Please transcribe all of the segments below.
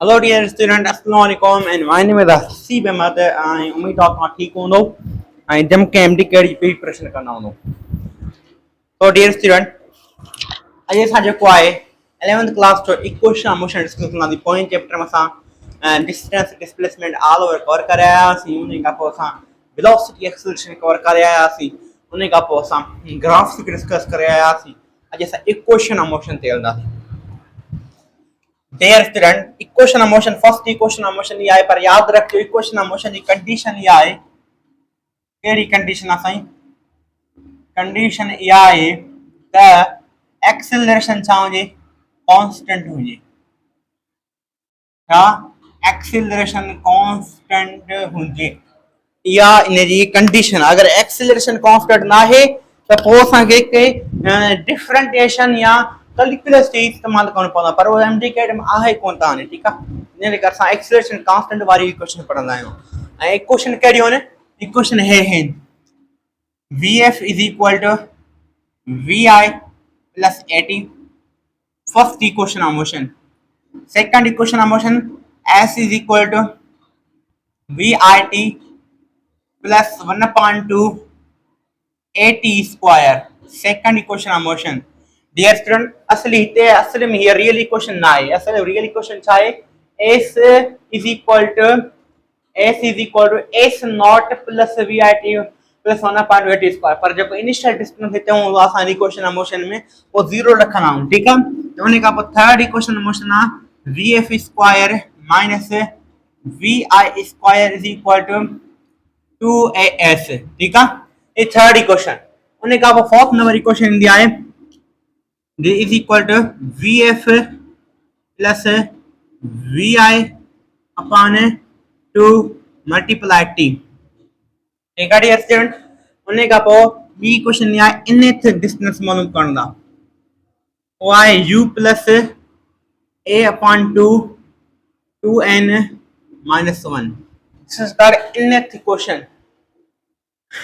Hello dear student, Assalamualaikum and my name is Hasib Ahmed. I उम्मीद आप ठीक हो I जम के एमडी कड़ी प्रिपरेशन करना हो तो dear student अॼु असां जेको आहे 11th क्लास जो इक्वेशन मोशन डिस्कस कंदा पॉइंट चैप्टर में असां distance displacement all over cover करे आयासीं उन खां पोइ असां वेलोसिटी एक्सेलरेशन कवर करे आयासीं उन खां पोइ असां ग्राफ्स डिस्कस करे आयासीं अॼु असां इक्वेशन मोशन ते हलंदासीं Dear student, equation of motion, first equation of motion ये आए पर याद रखियो equation of motion की condition ये आए केड़ी condition असाई condition ये आए त acceleration छा हुजे constant हुजे हाँ acceleration constant हुजे या इन जी condition अगर acceleration constant ना है त पोइ असांखे के differentiation या कैलकुलस ते इस्तेमाल करणो पवंदो पर वो एमडी कैड में आहे कोन ताने ठीक है इन करे असां एक्सेलरेशन कांस्टेंट वाली इक्वेशन पढ़ंदा आहियूं ऐं इक्वेशन कहिड़ी हो ने इक्वेशन है vf is equal to vi plus at first equation of motion second equation of motion s is equal to vit plus 1/2 at square second equation of motion Dear student, असली में ये real equation ना है असल real equation छा है s is equal to s naught plus vit plus 1/8 square पर जब इनिशियल डिस्टेंस हिते हूं आसान इक्वेशन ऑफ मोशन में वो जीरो रखना हूं ठीक है तो उन का थर्ड इक्वेशन ऑफ मोशन आ vf square minus vi square is equal to 2as ठीक है ये थर्ड इक्वेशन उन का फोर्थ नंबर इक्वेशन दिया है this is equal to vf plus vi upon 2 multiply t ठीक है डियर स्टूडेंट उन्हें का पो बी क्वेश्चन या इनथ डिस्टेंस मालूम करना वो है u plus a upon 2 2n minus 1 this is the nth question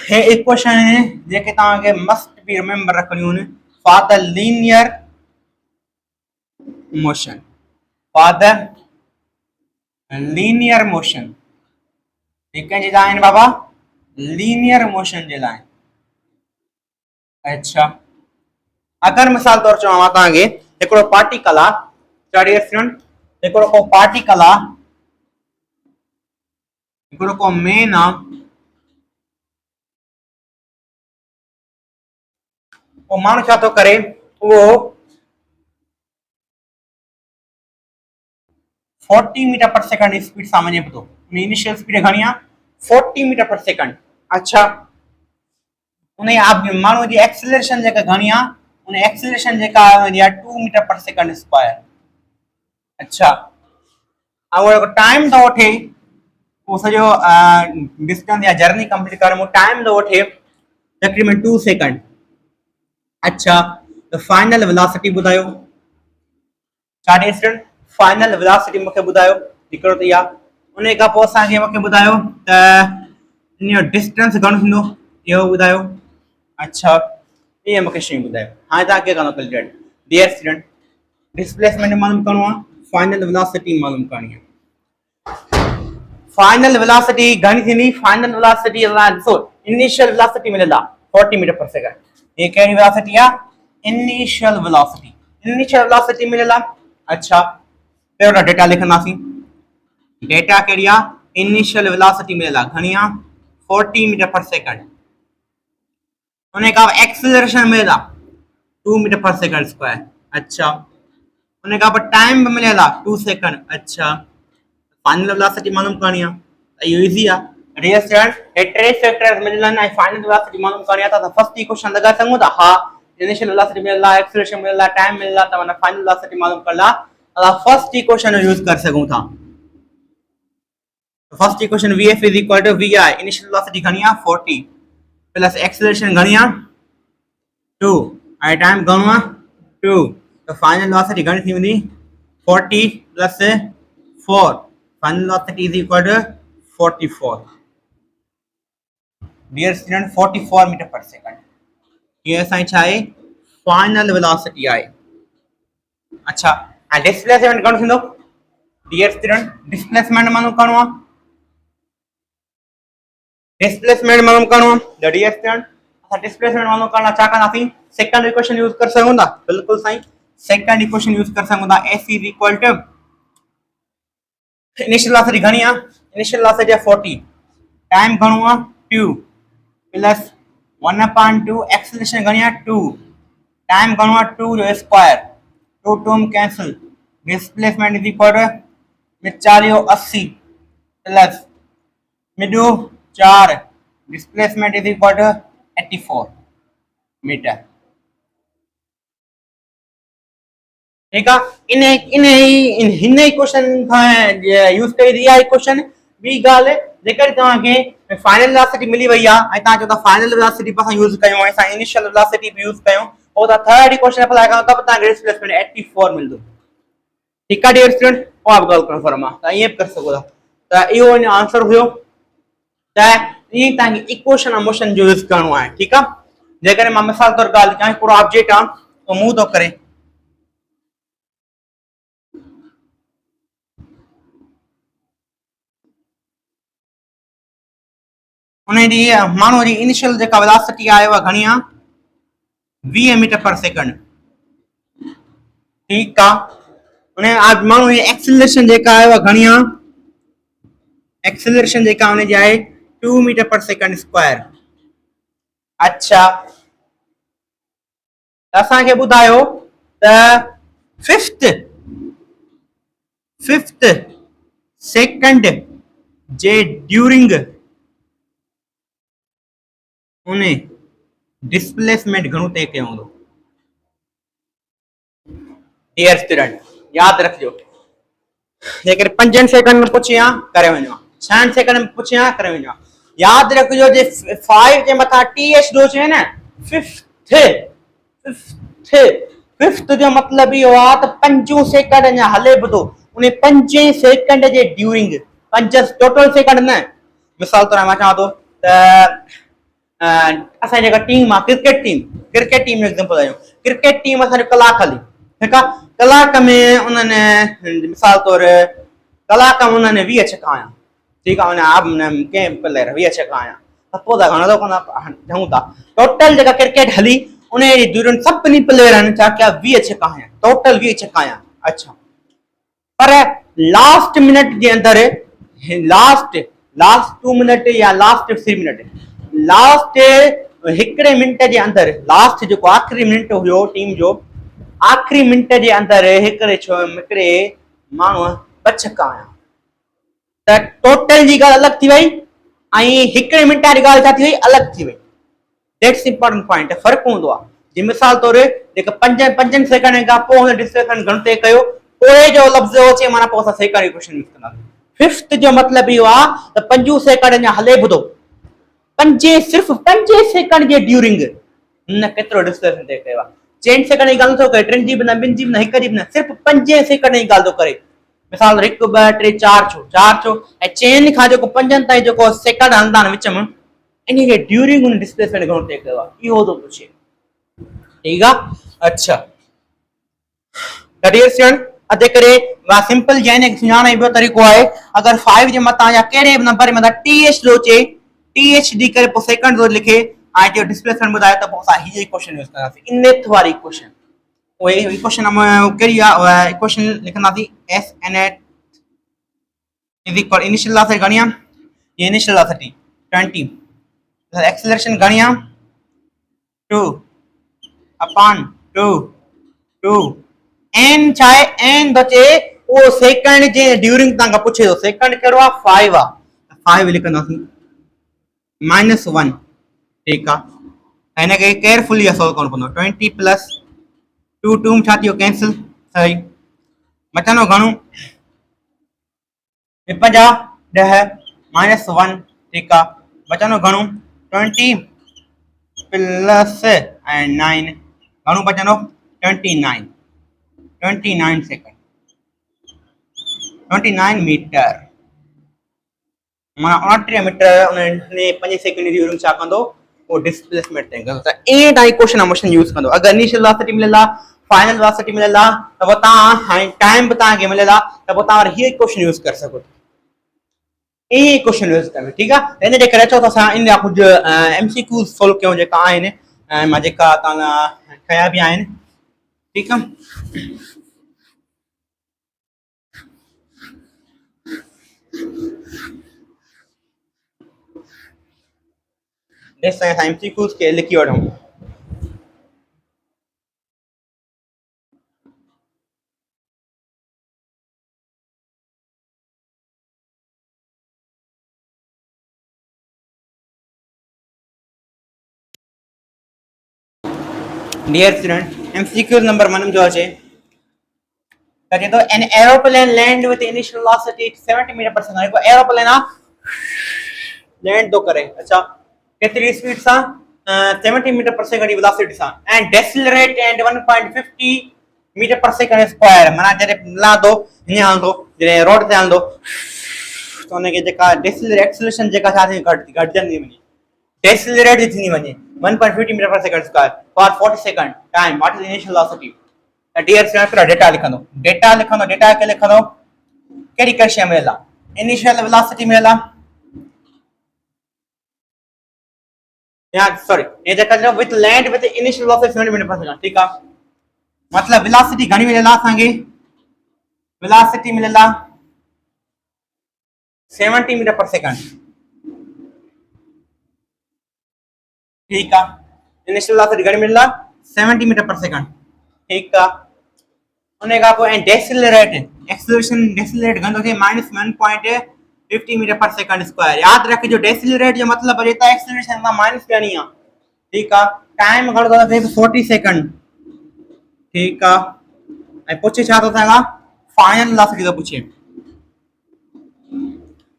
है इक्वेशन है जेके ता के मस्ट बी रिमेंबर रखनी होने for the linear motion ठीक है जी लाइन बाबा लीनियर मोशन जे लाइन अच्छा अगर मिसाल तौर चवां तांगे एकड़ो पार्टिकल आ स्टडी स्टूडेंट एकड़ो को पार्टिकल आ एकड़ो को मेन आ वो मानो छा तो करे वो 40 मीटर पर सेकंड स्पीड सामान्य तो इनिशियल स्पीड घणी आ 40 मीटर पर सेकंड अच्छा उन्हें आप मानो जी एक्सेलरेशन जेका घणी आ उन्हें एक्सेलरेशन जेका या 2 मीटर पर सेकंड स्क्वायर अच्छा और टाइम तो वठे वो सजो डिस्टेंस या जर्नी कंप्लीट करण में टाइम तो वठे तकरीबन 2 सेकंड अच्छा तो फाइनल वेलोसिटी बुधायो छाडे स्टूडेंट फाइनल वेलोसिटी मके बुधायो निकरो त या उन्हें का पोसा के मके बुधायो त इन डिस्टेंस घणो थींदो यो बुधायो अच्छा ये मके शई बुधायो हां ता के कनो कैलकुलेट डियर स्टूडेंट डिस्प्लेसमेंट मालूम करनो फाइनल वेलोसिटी मालूम करनी है फाइनल वेलोसिटी घणी थींदी final velocity so initial velocity मिलेला 40 मीटर पर सेकंड ये क्या वेलोसिटी है इनिशियल वेलोसिटी मिलेला अच्छा फिर डेटा लिखना सी डेटा केरिया इनिशियल वेलोसिटी मिलेला घणिया 40 मीटर पर सेकंड उन्हें का एक्सेलरेशन मिलेला 2 मीटर पर सेकंड स्क्वायर अच्छा उन्हें का टाइम मिलेला 2 सेकंड अच्छा फाइनल वेलोसिटी मालूम करनी है ये इजी है डियर स्टूडेंट ये ट्रेस फैक्टर्स मिलना है फाइनल वेलोसिटी मालूम करनी था फर्स्ट इक्वेशन लगा सकूं था हां इनिशियल वेलोसिटी मिलला एक्सेलरेशन मिलला टाइम मिलला तो मैंने फाइनल वेलोसिटी मालूम करला फर्स्ट इक्वेशन यूज कर सकूं था first equation vf is equal to vi initial velocity घणिया 40 प्लस एक्सेलरेशन घणिया 2 और टाइम घणो 2 तो फाइनल वेलोसिटी घणी थी वेंदी 40 plus 4 final velocity is equal to 44 dear student 44 meter per second ये असाई छा है फाइनल वेलोसिटी है अच्छा डिस्प्लेसमेंट घणो थींदो डियर स्टूडेंट डिस्प्लेसमेंट मालूम करणो आहे डिस्प्लेसमेंट मालूम करणो आहे द डियर स्टूडेंट असां डिस्प्लेसमेंट मालूम करणा छा कंदासीं सेकंड इक्वेशन यूज कर सघूं था बिल्कुल साईं सेकंड इक्वेशन यूज कर सघूं था s is equal to initial velocity घणी आहे इनिशियल वेलोसिटी आहे 40 टाइम घणो आहे 2 प्लस 1/2 एक्सेलरेशन घणी आहे 2 टाइम घणो आहे 2 जो square 2 term cancel displacement is equal to में 4 80 प्लस मिडो 4 displacement is equal to 84 meter ठीक है इन इक्वेशन यूज कई दिया इक्वेशन बी गाल जेकर तवा के फाइनल वेलोसिटी मिली वई आ ऐ ता जो ता फाइनल वेलोसिटी पर यूज कयो ऐ सा इनिशियल वेलोसिटी भी यूज कयो और ता थर्ड इक्वेशन अप्लाई कयो तब ता डिस्प्लेसमेंट 84 मिलदो ठीक है डियर स्टूडेंट ओ आप गल कंफर्म आ ता ये कर सको ता यो इन आंसर हुयो ता ये ता इक्वेशन मोशन जो यूज करनो है ठीक है जेकर मैं मिसाल तौर गाल कया पूरा ऑब्जेक्ट आ तो मूव तो करे उन्हें मानो जी इनिशियल जेका वेलोसिटी आयो आहे घणी आहे 20 मीटर पर सेकंड ठीक है उन्हें आज मानो ये एक्सेलरेशन जेका आयो आहे घणी आहे एक्सेलरेशन जेका उन्हें जाए 2 मीटर पर सेकंड स्क्वायर अच्छा असा के बुधायो त फिफ्थ सेकंड जे ड्यूरिंग उन्हें डिस्प्लेसमेंट घणो तय कयो हूंदो डियर स्टूडेंट याद रखियो जेकर 5 सेकंड में पुछिया करे वणो 6 सेकंड में पुछिया करे वणो याद रखियो जे 5 जे मथा th दो छे ना फिफ्थ जो मतलब यो आ त 5 सेकंड अञा हले बदो उन्हें 5 सेकंड जे ड्यूरिंग 5 टोटल सेकंड न मिसाल तौर मां चाहो तो असा जेका टीम आ क्रिकेट टीम एग्जांपल आयो क्रिकेट टीम असा कलाक हली ठीक है कलाक में उन्होंने मिसाल तौर कलाक में उन्होंने 20 छक्का आया ठीक है उन्हें आप के प्लेयर 20 छक्का आया सपोज घणो तो कोना जहूं था टोटल जेका क्रिकेट हली उन्हें ड्यूरिंग सभनी प्लेयर छा क्या 20 छक्का आया टोटल 20 छक्का आया अच्छा पर लास्ट मिनट के अंदर लास्ट 2 मिनट या लास्ट 3 मिनट लास्ट हिकड़े मिनट के अंदर लास्ट जो आखिरी मिनट हुयो टीम जो आखिरी मिनट के अंदर हिकड़े मानो 2 छक्का आया त टोटल जी गाल अलग थी वई आई हिकड़े मिनट की गाल थी वई अलग थी वई दैट्स इंपॉर्टेंट पॉइंट फर्क होंदो आ जी मिसाल तौर जेका 5 सेकंड का पो डिस्प्लेसमेंट घणते कयो पोए जो लफ्ज अचे माना पो सेकंड क्वेश्चन यूज कंदा फिफ्थ जो मतलब यो आ त 5 सेकंड अञा हले बुधो सिर्फ 5 सेकंड जे ड्यूरिंग न केतरो डिस्प्लेसमेंट तय कयो 10 सेकंड जी गाल तो करे 3 जी न 2 जी न 1 जी न सिर्फ 5 सेकंड जी गाल तो करे मिसाल 1 2 3 4 छो ए चेन खा जो 5 ताई जो सेकंड हलदा न विच में इन के ड्यूरिंग उन डिस्प्लेसमेंट घणो तय कयो इहो तो पूछे ठीक है अच्छा डियर स्टूडेंट अदे करे वा सिंपल जैने सुनाने बो तरीको है अगर 5 जे मता या केड़े नंबर में th लो चे th दी करे पो सेकंड जो लिखे आ जो डिस्प्लेसमेंट बुधाए त पोसा ही क्वेश्चन यूज करना इनेथ वाली क्वेश्चन ओ इक्वेशन हम केरी इक्वेशन लिखना थी s n is equal initial velocity गणिया ये इनिशियल वेलोसिटी 20 एक्सेलरेशन गणिया 2/2 n चाहे n बचे वो सेकंड जे ड्यूरिंग तांगा पूछे तो सेकंड केड़ो आ 5 आ 5 लिखना -1 ठीक आ एने के केयरफुली सॉल्व करनो पड़ो 20 प्लस 2 2 छातियो कैंसिल सही बचनो घणो 50 10 -1 ठीक आ बचनो घणो 20 प्लस एंड 9 घणो बचनो 29 सेकंड 29 मीटर माना 29 मीटर उन्हें 5 सेकंड ड्यूरिंग छा कंदो वो डिस्प्लेसमेंट तय कंदो त ए टाइप क्वेश्चन मशीन यूज कंदो अगर इनिशियल वेलोसिटी मिलेला फाइनल वेलोसिटी मिलेला त वो तव्हां टाइम बि तव्हांखे मिलेला त पोइ तव्हां हीअ क्वेश्चन यूज़ करे सघो ये क्वेश्चन यूज़ कयो ठीक आहे इन जे करे अचो त असां इन जा कुझु MCQs सोल्व कयूं जेका आहिनि ऐं मां जेका तव्हां कया बि आहिनि ठीक आहे ॾिस असां MCQs खे लिखी वठूं डियर स्टूडेंट MCQ नंबर 1 जो अचे त चए थो an aeroplane land with initial velocity 70 meter per second हिकु एरोप्लेन आहे लैंड थो करे अच्छा केतिरी स्पीड सां 70 मीटर पर सेकंड जी वेलोसिटी सां and decelerate and 1.50 metre per second square माना जॾहिं हलंदो हीअं हलंदो जॾहिं रोड ते हलंदो त हुनखे जेका एक्सेलरेशन जेका छा थी घटिजंदी वञे डेसिलरेट थींदी वञे 1.50 metre per second square for 40 second time what is initial velocity dear student data लिखंदो डेटा के लिखंदो कहिड़ी कहिड़ी शइ मिलेला इनिशियल वेलोसिटी मिलेला या सॉरी ये जेका चयो with land with initial velocity 70 meter per second ठीक आहे मतलब वेलोसिटी घणी मिलेला असांखे वेलोसिटी मिलेला 70 मीटर पर सेकंड ठीक आहे इनिशियल वेलोसिटी घणी मिलेला 70 मीटर पर सेकंड ठीक आहे उन खां पोइ डेसिलरेट एक्सेलरेशन डेसिलरेट घणो थिए -1.50 मीटर पर सेकंड स्क्वायर याद रखिजो डेसिलरेट जो मतलब है त एक्सेलरेशन मां माइनस करनी है ठीक है टाइम घणो थो थिए 40 सेकंड ठीक है ऐं पुछे छा थो थांगा फाइनल वेलोसिटी थो पुछे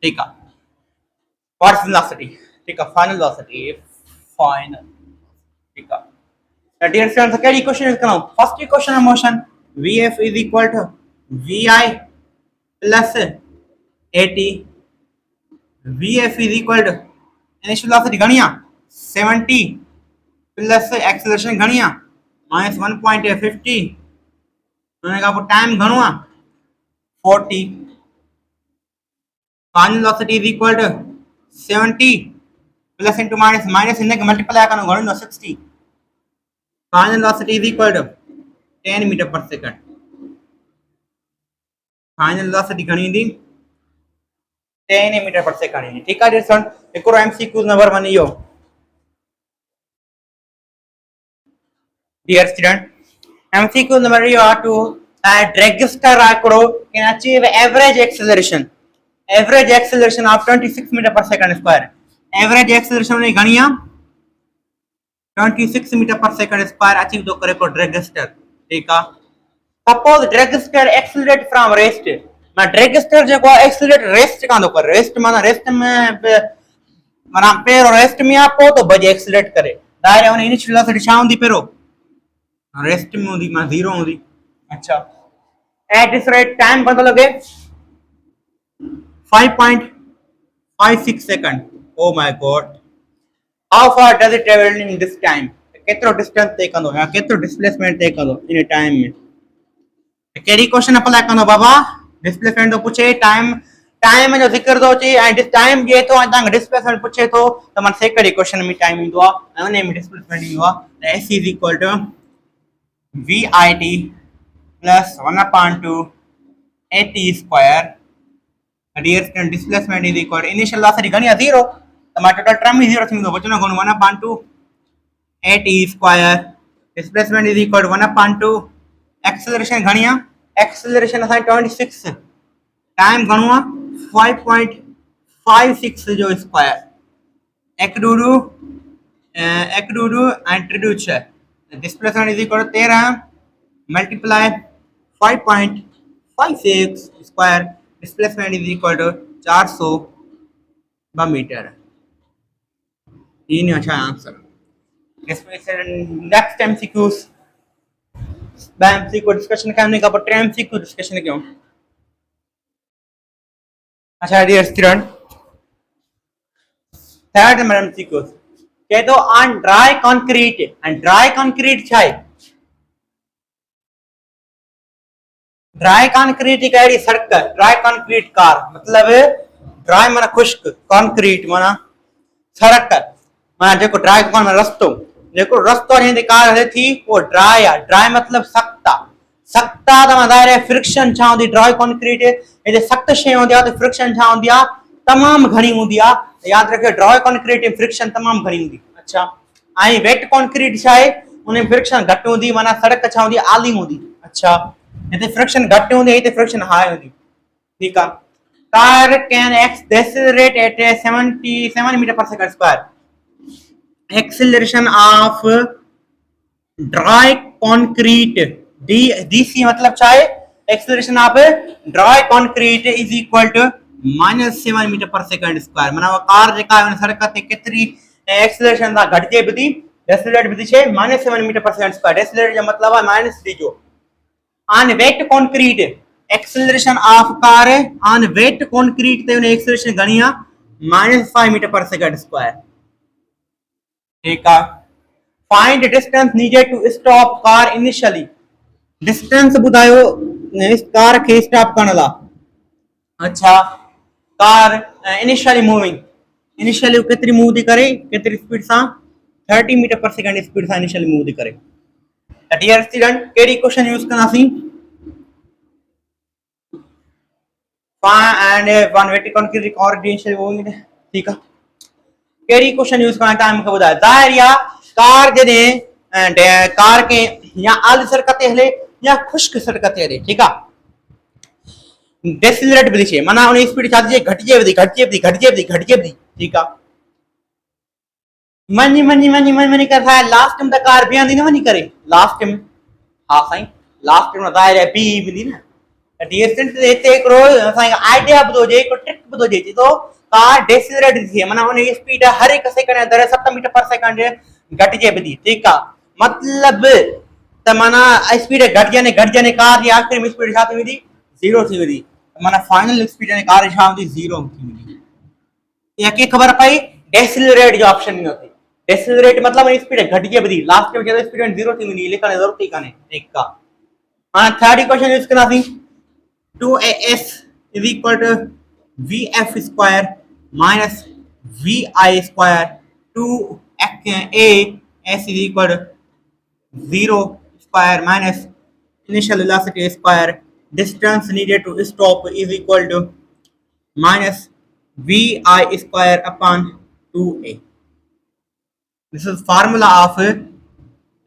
ठीक है व्हाट इज वेलोसिटी ठीक है फाइनल वेलोसिटी फाइनल ठीक है डियर स्टूडेंट्स कहिड़ी क्वेश्चन यूज करूं first equation of motion Vf is equal to Vi plus AT Vf is equal to initial velocity घणी आ 70 प्लस एक्सेलरेशन घणी आ -1.50 उन खां पोइ टाइम घणो आ 40 final velocity is equal to 70 plus into minus minus इन के multiply करो घणो न 60 final velocity is equal to 10 metre per second final velocity घणी ईंदी 10 मीटर पर सेकंड ईंदी ठीक आहे ॾिसण हिकिड़ो MCQ नंबर 1 इहो डियर स्टूडेंट MCQ नंबर इहो आहे टू ड्रैगस्टर आहे हिकिड़ो can achieve average acceleration of 26 meter per second square average acceleration उनजी घणी आहे 26 meter per second square achieve थो करे को ड्रैगस्टर ठीक है suppose dragster accelerate from rest मैं ड्रैगस्टर जो एक्सेलरेट रेस्ट कांदो कर रेस्ट माना रेस्ट में माना पेरो रेस्ट में आ पो तो बजे एक्सेलरेट करे दायरे उन इनिशियल वेलोसिटी छा हुंदी पेरो रेस्ट में हुंदी मां 0 हुंदी अच्छा एट दिस रेट टाइम बंद लगे 5.56 second oh my God how far does it travel in this time केतिरो डिस्टेंस तय कंदो या केतिरो डिस्प्लेसमेंट तय कंदो इन टाइम में कहिड़ी क्वेश्चन अप्लाई कंदो बाबा डिस्प्लेसमेंट तो पूछे टाइम जो जिक्र तो अचे ऐं टाइम ॾिए थो ऐं तव्हांखे डिस्प्लेसमेंट पूछे थो त माना सेकंड क्वेश्चन में टाइम ईंदो आहे ऐं उन में डिस्प्लेसमेंट ईंदो आहे त S is equal to VIT plus 1/2 AT square dear student displacement is equal initial velocity घणी आहे 0 त मां टोटल टर्म ही 0 थींदो बचनो घणो 1/2 AT square displacement is equal to 1/2 acceleration घणी आहे acceleration असां 26 टाइम घणो आहे 5.56 जो square एकडूडू and ट्रिडू 6 displacement is equal to 13 multiply 5.56 square displacement is equal to 400 metre ये नहीं अच्छा answer next MCQs MCQ discussion करने का पर MCQ डिस्कशन क्यों अच्छा dear student third number MCQ कहे तो on dry concrete and dry concrete छा है ड्राई कंक्रीट की अहिड़ी सड़क, ड्राई कंक्रीट कार मतलब ड्राई माना खुश्क, कंक्रीट माना सड़क, माना जेको ड्राई कोन रस्तो, जेको रस्तो हिंदे कार हले थी वो ड्राई आ। ड्राई मतलब सख्त आ। सख्त आ त ज़ाहिर है फ्रिक्शन छा होंदी, ड्राई कंक्रीट हेॾे सख्त शइ हूंदी आहे त फ्रिक्शन छा हूंदी आहे, तमाम घणी हूंदी आहे। याद रखियो ड्राई कंक्रीट में फ्रिक्शन तमाम घणी हूंदी। अच्छा, ऐं वेट कंक्रीट छा आहे, उन में फ्रिक्शन घटि हूंदी, माना सड़क छा हूंदी, आली हूंदी। अच्छा, हिते फ्रिक्शन घटि हूंदी, हिते फ्रिक्शन हाई हूंदी। ठीक आहे। Car can accelerate at 77 metre per second square. Acceleration of dry concrete, डीसी मतलब छा आहे, acceleration of dry concrete is equal to -7 metre per second square. माना वो कार जेका है सड़क ते केतरी एक्सेलरेशन सा घटजे भी थी, डेसिलेट भी थी छे -7 मीटर पर सेकंड स्क्वायर। डेसिलेट जो मतलब है माइनस डी जो। On wet concrete acceleration of car on wet concrete ते उन एक्सेलरेशन घणी आ, -5 मीटर पर सेकंड स्क्वायर। ठीक है। Find distance needed to stop car initially. Distance बुधायो इस कार के स्टॉप करने ला। अच्छा, कार इनिशियली मूविंग, इनिशियली कितनी मूव थी करे, कितनी स्पीड सा, 30 मीटर पर सेकंड स्पीड सा इनिशियली मूव थी करे। डियर स्टूडेंट, केडी क्वेश्चन यूज करना सी, find and one wet concrete और इनिशियली मूविंग। ठीक है, केडी क्वेश्चन यूज करना टाइम को बताया। जाहिर या कार जदे कार के या आली सड़क ते हले या खुश्क सड़क ते हले। ठीक है, डेसिलरेट भी छे, माना उन स्पीड छा थी, घटजे भी घटजे। ठीक है, मनी कर था लास्ट में त कार बियांदी न वनी करे लास्ट में। हां साईं, लास्ट में जाहिर है बी भी ना। डिस्टेंस एते एकरो साईं आइडिया बतो जे, को ट्रिक बतो जे तो कार डेसिलरेट थी, माना उन स्पीड हर एक सेकंड अंदर 7 मीटर पर सेकंड घटजे भी। ठीक है, मतलब त माना स्पीड घटजे ने कार जी आखिर में स्पीड छा थी वेंदी, 0 थी वेंदी। माना फाइनल स्पीड ने कार छा होंदी, 0 थी वेंदी। या के खबर पई, डेसिलरेट जो ऑप्शन में होती। डेसिलरेट मतलब स्पीड घटजे भी, लास्ट में जब स्पीड 0 थी वेंदी, लिखण जरूरत ही काने। ठीक है, माना थर्ड क्वेश्चन यूज करना थी, 2as is equal to vf square minus vi square, 2as is equal to 0 square minus initial velocity square, distance needed to stop is equal to minus vi square upon 2a. This is formula of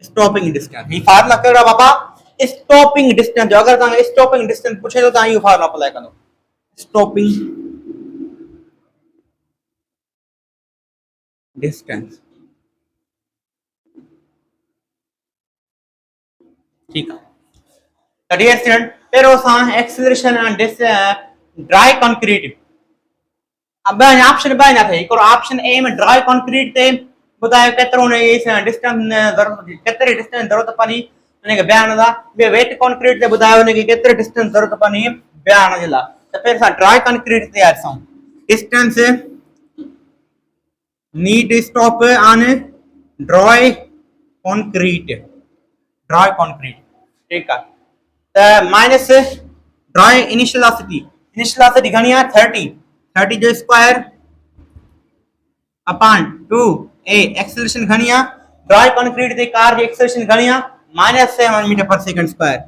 stopping distance. ये formula करा बाबा stopping distance. अगर तव्हां stopping distance पूछे तो तव्हां इहो formula apply कंदो, stopping distance. ठीक है, डियर स्टूडेंट, पहिरों असां एक्सेलरेशन एंड ड्राई कंक्रीट, अब ऑप्शन ब ना थे। हिकिड़ो ऑप्शन ए में ड्राई कंक्रीट ते ॿुधायो केतिरो डिस्टेंस ज़रूरत, केतिरे डिस्टेंस ज़रूरत पवंदी उनखे बयान दा। ॿियो वेट कंक्रीट ते ॿुधायो उनखे केतिरे डिस्टेंस ज़रूरत पवंदी बयान जे लाइ। त पहिरियों असां ड्राई कंक्रीट ते असां distance need stop on dry concrete, dry concrete. ठीक है, त माइनस ड्राई इनिशियल वेलोसिटी घणी आहे, 30 जो स्क्वायर अपॉन 2a। एक्सेलरेशन घणी आहे, ड्राई कंक्रीट ते कार जी एक्सेलरेशन घणी आहे, -7 मीटर पर सेकंड स्क्वायर।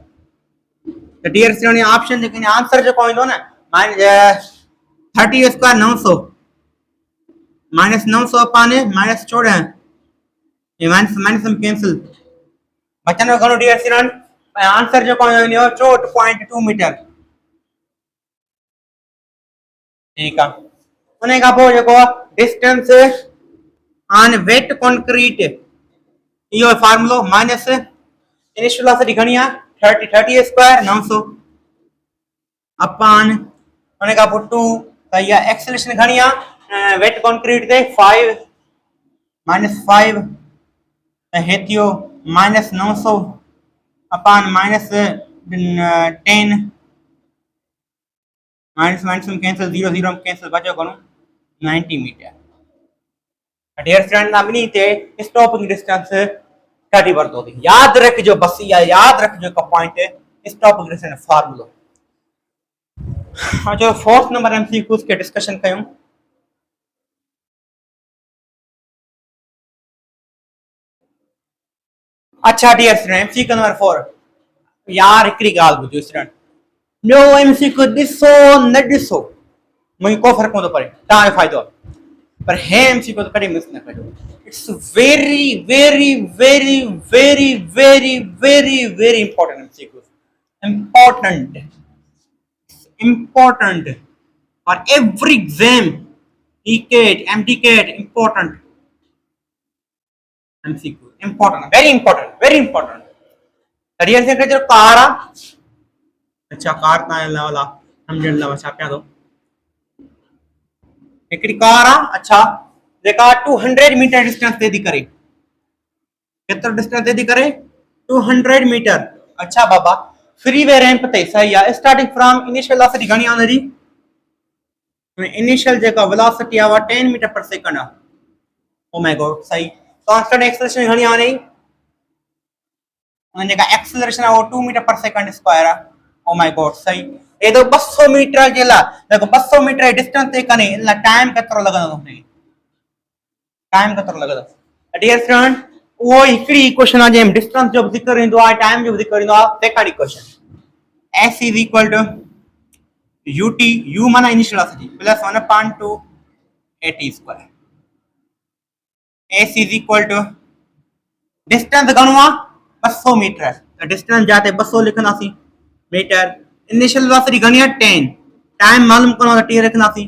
तो डियर स्टूडेंट, ऑप्शन जेके आंसर जो ईंदो न, 30 जो स्क्वायर 900 -900 अपॉन -14, ये माइनस में कैंसिल बचन घणो डियर स्टूडेंट, आंसर जो ईंदो 64.2 मीटर। ठीक है, उन खां पोइ जेको डिस्टेंस ऑन वेट कंक्रीट, इहो फार्मूलो माइनस इनिशियल वेलोसिटी घणी आहे, 30 स्क्वायर 900 अपॉन उन खां पोइ 2, त इहा एक्सेलरेशन घणी आहे वेट कंक्रीट ते 5 -5, त हे थियो -900 अपॉन -10, माइनस में कैंसिल, 0 0 में कैंसिल, बचो घणो 90 मीटर। डियर स्टूडेंट, अभी ते स्टॉपिंग डिस्टेंस 30 वरतो थी। याद रखिजो, बस इहा याद रखिजो हिकु पॉइंट, स्टॉप एग्रेशन फार्मूलो। हाँ जो फोर्थ नंबर एमसीक्यूज के डिस्कशन कयूं। अच्छा डियर स्टूडेंट एमसीक्यू नंबर 4 यार हिकिड़ी ॻाल्हि ॿुधो स्टूडेंट ॿियो एमसीक्यू ॾिसो न ॾिसो मुंहिंजो को फर्क़ु कोन थो पए तव्हांजो फ़ाइदो आहे पर हे एमसीक्यू त कॾहिं मिस न कजो it's very very very very very very very important MCQ important for every exam ECAT MDCAT important MCQ important very important real से जो कार अच्छा कार ता वाला समझण ला छा पिया तो हिकड़ी कार अच्छा जेका 200 मीटर डिस्टेंस ते थी करे केतिरो डिस्टेंस ते थी करे 200 मीटर अच्छा बाबा फ्री वे रैंप ते सही है स्टार्टिंग फ्रॉम इनिशियल वेलोसिटी घणी आहे हुनजी इनिशियल जेका वेलोसिटी आहे 10 मीटर पर सेकंड आहे ओ माय गॉड सही कांस्टेंट एक्सेलरेशन घणी आहे हुनजी जेका एक्सेलरेशन आहे वो 2 मीटर पर सेकंड स्क्वायर आहे ओ माय गॉड सही ये तो 200 मीटर जे ला देखो 200 मीटर डिस्टेंस ते कने ला टाइम केतिरो लॻंदो हुनखे टाइम केतिरो लॻंदो डियर स्टूडेंट वो हिकड़ी इक्वेशन आहे जंहिं डिस्टेंस जो ज़िक्र ईंदो आहे टाइम जो ज़िक्र ईंदो आहे second equation s is equal to ut u माना initial velocity plus 1/2 at square s is equal to distance घणो आहे 200 मीटर तो डिस्टेंस जाते 200 लिखंदासीं मीटर इनिशियल वेलोसिटी घणी आहे 10 टाइम मालूम करणो आहे t रखंदासीं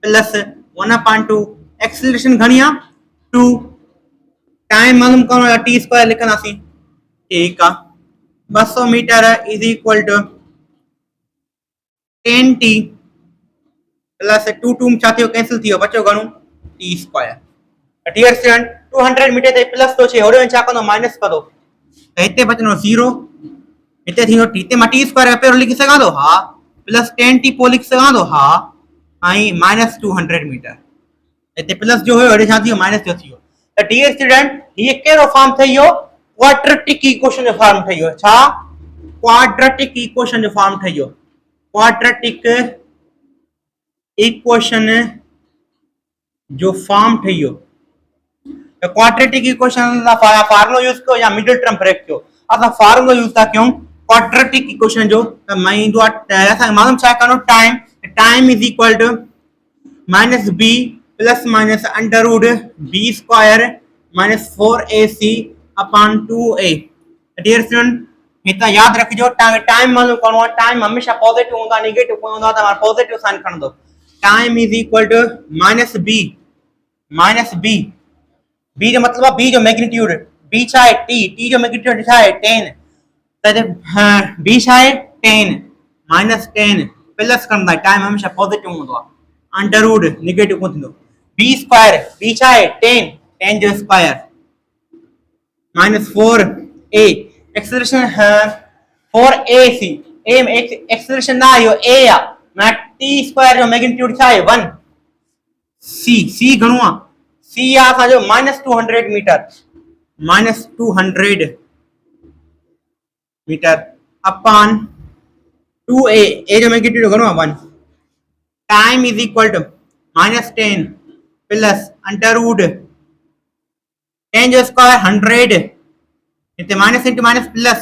प्लस 1/2 एक्सेलरेशन घणी आहे 2 टाइम मालूम करणो आहे t स्क्वायर लिखंदासीं ठीक आहे 200 metre is equal to 10t plus 2 2 छा थियो कैंसिल थियो बचो घणो t square dear student 200 metre ते प्लस तो छे होरे छा कंदो माइनस कंदो त हिते बचनो 0 हिते थींदो t ते मां t स्क्वायर पे लिखी सघां थो हां प्लस 10t पो लिखी सघां थो हां ऐं माइनस 200 मीटर हिते प्लस जो हुयो होरे छा थियो माइनस जो थियो त डियर स्टूडेंट ये केरो फॉर्म थयो क्वाड्रेटिक इक्वेशन जो फॉर्म थयो छा क्वाड्रेटिक इक्वेशन जो फॉर्म थयो क्वाड्रेटिक इक्वेशन जो फॉर्म थयो तो क्वाड्रेटिक इक्वेशन दा फार्मूला यूज कयो या मिडिल टर्म ब्रेक कयो असा फार्मूला यूज था क्यों क्वाड्रेटिक इक्वेशन जो मैं इंदो असा मालूम छा कनो time is equal to minus b plus minus under root b square minus 4ac upon 2a dear student हिता याद रखिजो टाइम मालूम करणो है टाइम हमेशा पॉजिटिव होंदा नेगेटिव कोन होंदा त पॉजिटिव साइन खणंदो time is equal to minus b b जो मतलब b जो मैग्नीट्यूड b छा है t जो मैग्नीट्यूड छा है 10 त b छा है 10 माइनस 10 प्लस करंदा टाइम हमेशा पॉजिटिव होंदो अंडर रूट नेगेटिव कोन थींदो b स्क्वायर b छा है 10 जो square minus 4a acceleration 4ac a acceleration ना आयो a आ मैं t स्क्वायर जो मैग्नीट्यूड छा है 1 c घणो आ c आ असांजो minus 200 metre upon 2a a जो मैग्नीट्यूड घणो आ 1 time is equal to minus 10 plus under root 10 जो स्क्वायर 100 इते माइनस इंटू माइनस प्लस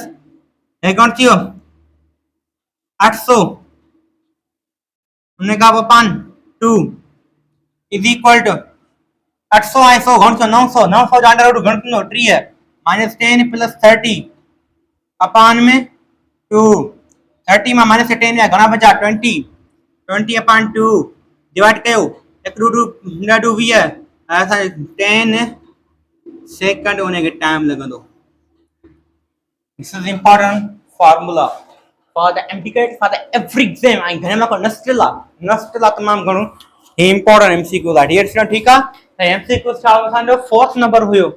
है कौन थियो 800 उन्हें का अपॉन 2 इज इक्वल टू 800 है 100 घण सो 900 जो अंडर रूट घण थींदो 3 है माइनस 10 प्लस 30 अपॉन में 2 30 में माइनस 10 है घणा बचा 20 अपॉन 2 डिवाइड कयो 1 रूट 2 है ऐसा 10 सेकंड होने के टाइम लगंदो This is important formula for the MDCAT for the every exam. I घणे में को नस्टला तमाम घणो हे इंपॉर्टेंट एमसीक्यू दा डियर स्टूडेंट ठीक है त एमसीक्यू छा असांजो 4th नंबर हुयो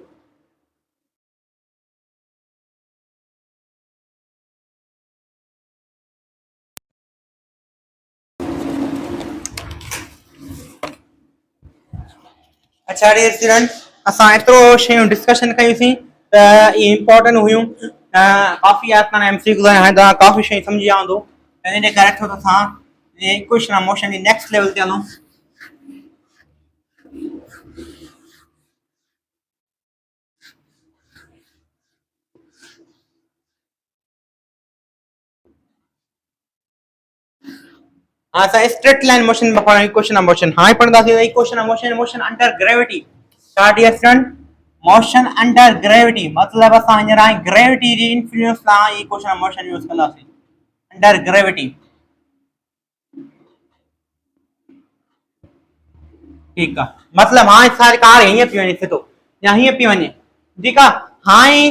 अच्छा डियर स्टूडेंट असां एतिरो शयूं डिस्कशन कयूंसीं त ये इंपॉर्टेंट हुयूं काफ़ी आसान एमसीक्यू हाणे तव्हां काफ़ी शयूं सम्झी विया हूंदो इन जे करे थो असां इक्वेशन ऑफ मोशन जी नेक्स्ट लेवल ते हलूं। हाँ असां स्ट्रेट लाइन मोशन में पढ़ा इक्वेशन ऑफ मोशन हाणे पढ़ंदासीं equation of motion motion under gravity छा dear student motion under gravity मतलब असां हींअर ग्रेविटी जी इन्फ्लुएंस सां इक्वेशन ऑफ मोशन यूज़ कंदासीं अंडर ग्रेविटी। ठीक है मतलब हाँ सारी कार हीअं पई वञे थो या हीअं पई वञे ठीक आहे हाणे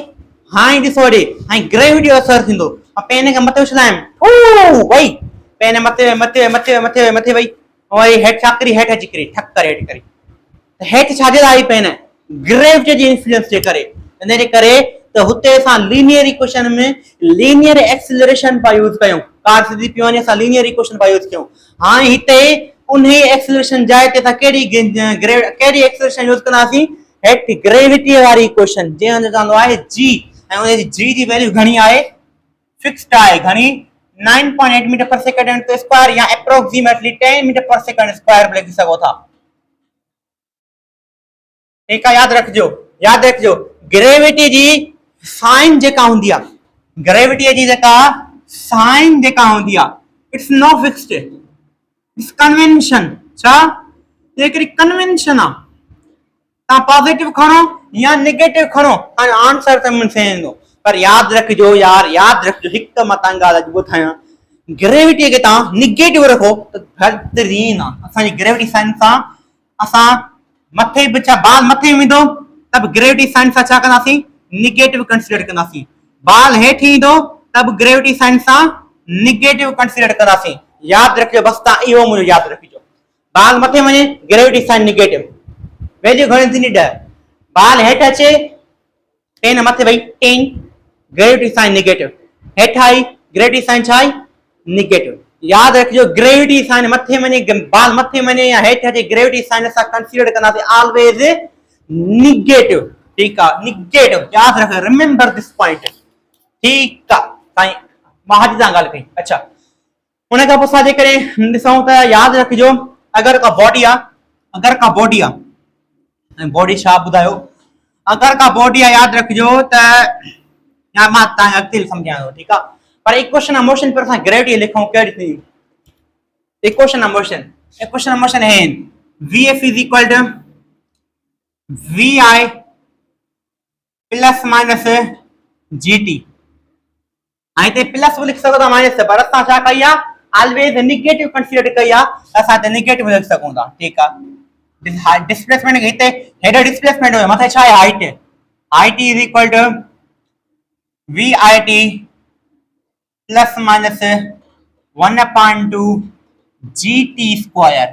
हाणे ॾिसो ॾे हाणे ग्रेविटी जो असर थींदो पेन खे मथे उछलायमि वई पेन मथे मथे मथे मथे मथे वई वरी हेठि छा करी हेठि अची करी ठक करे हेठि करी त हेठि छाजे लाइ आई पेन ग्रेविटी जी इन्फ्लुएंस जे करे इन जे करे त हुते असां लीनियर इक्वेशन में लीनियर एक्सेलरेशन पिया यूज़ कयूं कार सिधी पई वञे असां लीनियर इक्वेशन पिया यूज़ कयूं हाणे हिते उन्ही एक्सेलरेशन जाइ ते असां कहिड़ी एक्सेलरेशन यूज़ कंदासीं हेठि ग्रेविटी वारी इक्वेशन जंहिंजो चवंदो आहे जी ऐं उन जी जी वैल्यू घणी आहे फिक्स्ड आहे घणी 9.8 मीटर पर सेकंड स्क्वायर या approximately 10 metre per second square लिखी सको था। ठीक है याद रखिजो ग्रेविटी जी साइन जेका हुंदी आहे ग्रेविटी जी जेका साइन जेका हुंदी आहे it's no fixed it's convention छा ये हिकिड़ी कन्वेंशन आहे तव्हां पॉजिटिव खणो या नेगेटिव खणो आंसर त सेम ईंदो पर याद रखिजो हिकु त मां तव्हांजी ॻाल्हि अॼु ॿुधायां ग्रेविटी खे तव्हां निगेटिव रखो त बहितरीन आहे असांजी ग्रेविटी साइन सां असां मथे बि छा बाल मथे वेंदो त बि ग्रेविटी साइन सां छा कंदासीं निगेटिव कंसीडर कंदासीं बाल हेठि ईंदो त बि ग्रेविटी साइन सां निगेटिव कंसीडर कंदासीं याद रखिजो बस तव्हां इहो मुंहिंजो यादि रखिजो बाल मथे वञे ग्रेविटी साइन निगेटिव वैल्यू घणी थींदी 10 बाल हेठि अचे पेन मथे वई 10 ग्रेविटी साइन निगेटिव हेठि आई ग्रेविटी साइन छा आई निगेटिव याद रखिजो ग्रेविटी साइन मथे वञे बाल मथे वञे या हेठि अचे ग्रेविटी साइन असां कंसीडर कंदासीं ऑलवेज निगेटिव ठीक आहे निगेटिव याद रखो रिमेंबर दिस पॉइंट ठीक आहे साईं मां अॼु तव्हां ॻाल्हि कई अच्छा उन खां पोइ असां जेकॾहिं ॾिसूं त यादि रखिजो अगरि का बॉडी आहे बॉडी छा ॿुधायो अगरि का बॉडी आहे यादि रखिजो त या मां तव्हांखे अॻिते सम्झायां थो ठीकु आहे पर इक्वेशन ऑफ मोशन पर असां ग्रेविटी लिखूं कहिड़ी थींदी इक्वेशन ऑफ मोशन है vf is equal to vi plus minus gt हाणे ते प्लस लिख सघो था माइनस पर असां छा कई आहे ऑलवेज नेगेटिव कंसीडर कई आहे असां ते नेगेटिव लिख सघूं था ठीकु आहे डिस्प्लेसमेंट हिते हेडर डिस्प्लेसमेंट हो मथे छा आहे height is equal to vit plus minus 1/2 gt square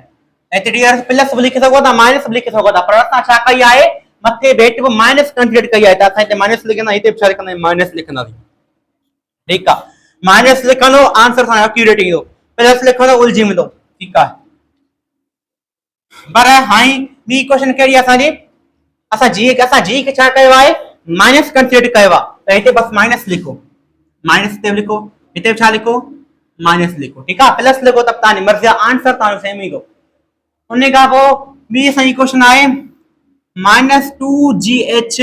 एते डियर प्लस लिख सको था माइनस लिख सको था पर असां छा कई आहे मथे बेट पे माइनस कंसीडर कई आहे त असां हिते माइनस लिखंदा हिते छा लिखंदा माइनस लिखंदासीं ठीक आहे माइनस लिखंदो आंसर सां एक्यूरेट ईंदो प्लस लिखंदो उलझी वेंदो ठीक आहे पर हाई बी क्वेश्चन कहिड़ी असांजी असां जी खे छा कयो आहे माइनस कंसीडर कयो आहे त हिते बस माइनस लिखो माइनस ते लिखो हिते छा लिखो माइनस लिखो ठीक आहे प्लस लिखो तब तव्हांजी मर्ज़ी आंसर तव्हांजो सेम ईंदो उन खां पोइ ॿी असांजी क्वेश्चन आहे -2gh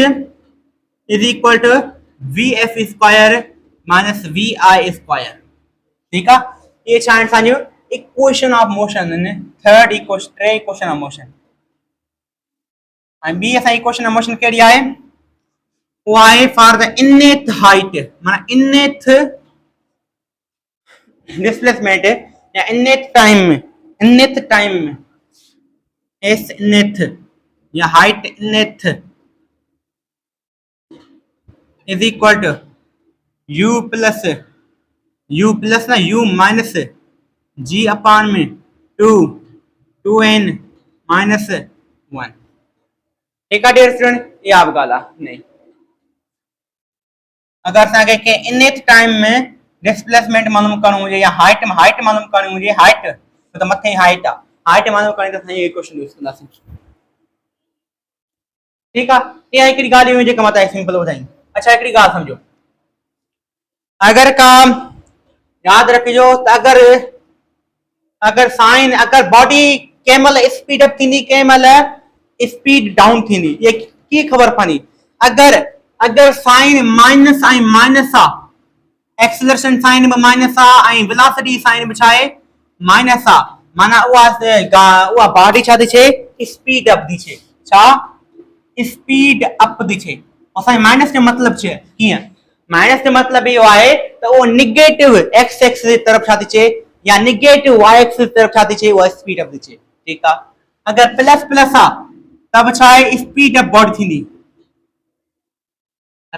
is equal to vf square minus vi square ठीक आहे ये छा आहिनि असांजो इक्वेशन ऑफ मोशन आहिनि थर्ड इक्वेशन टे इक्वेशन ऑफ मोशन ऐं ॿी असांजी इक्वेशन ऑफ मोशन कहिड़ी आहे उहा आहे फॉर द इनेथ हाइट माना इनेथ डिस्प्लेसमेंट या इनेथ टाइम में एस इनेथ या height nth is equal to u plus ना u माइनस g अपॉन में 2n माइनस 1 ठीक है डियर स्टूडेंट ये आप गाला नहीं अगर असांखे के इनेथ टाइम में डिस्प्लेसमेंट मालूम करणो हुजे या हाइट मालूम करणी हुजे हाइट तो मथे हाइट आहे हाइट मालूम करणी त असां ये क्वेश्चन यूज कंदासीं ठीक आहे ये हिकिड़ी ॻाल्हि हुई जेका मां तव्हांखे सिंपल ॿुधाई अच्छा हिकिड़ी ॻाल्हि सम्झो अगर का याद रखिजो त अगर साइन अगर बॉडी केमल स्पीड अप थींदी केमल स्पीड डाउन थींदी ये की खबर पवंदी अगर साइन माइनस ऐं माइनस आहे एक्सेलरेशन साइन में माइनस आहे ऐं वेलोसिटी साइन में छा आहे माइनस आहे माना उहा बॉडी छा थी छे स्पीड अप थी छे छा स्पीड अप थी छे असां माइनस जो मतलब छे कीअं माइनस जो मतलब इहो आहे त उहो निगेटिव एक्स एक्स जी तरफ छा थी छे या निगेटिव वाई एक्स जी तरफ छा थी छे उहा स्पीड अप थी छे ठीक आहे अगर प्लस प्लस आहे तब छा आहे स्पीड अप बॉडी थींदी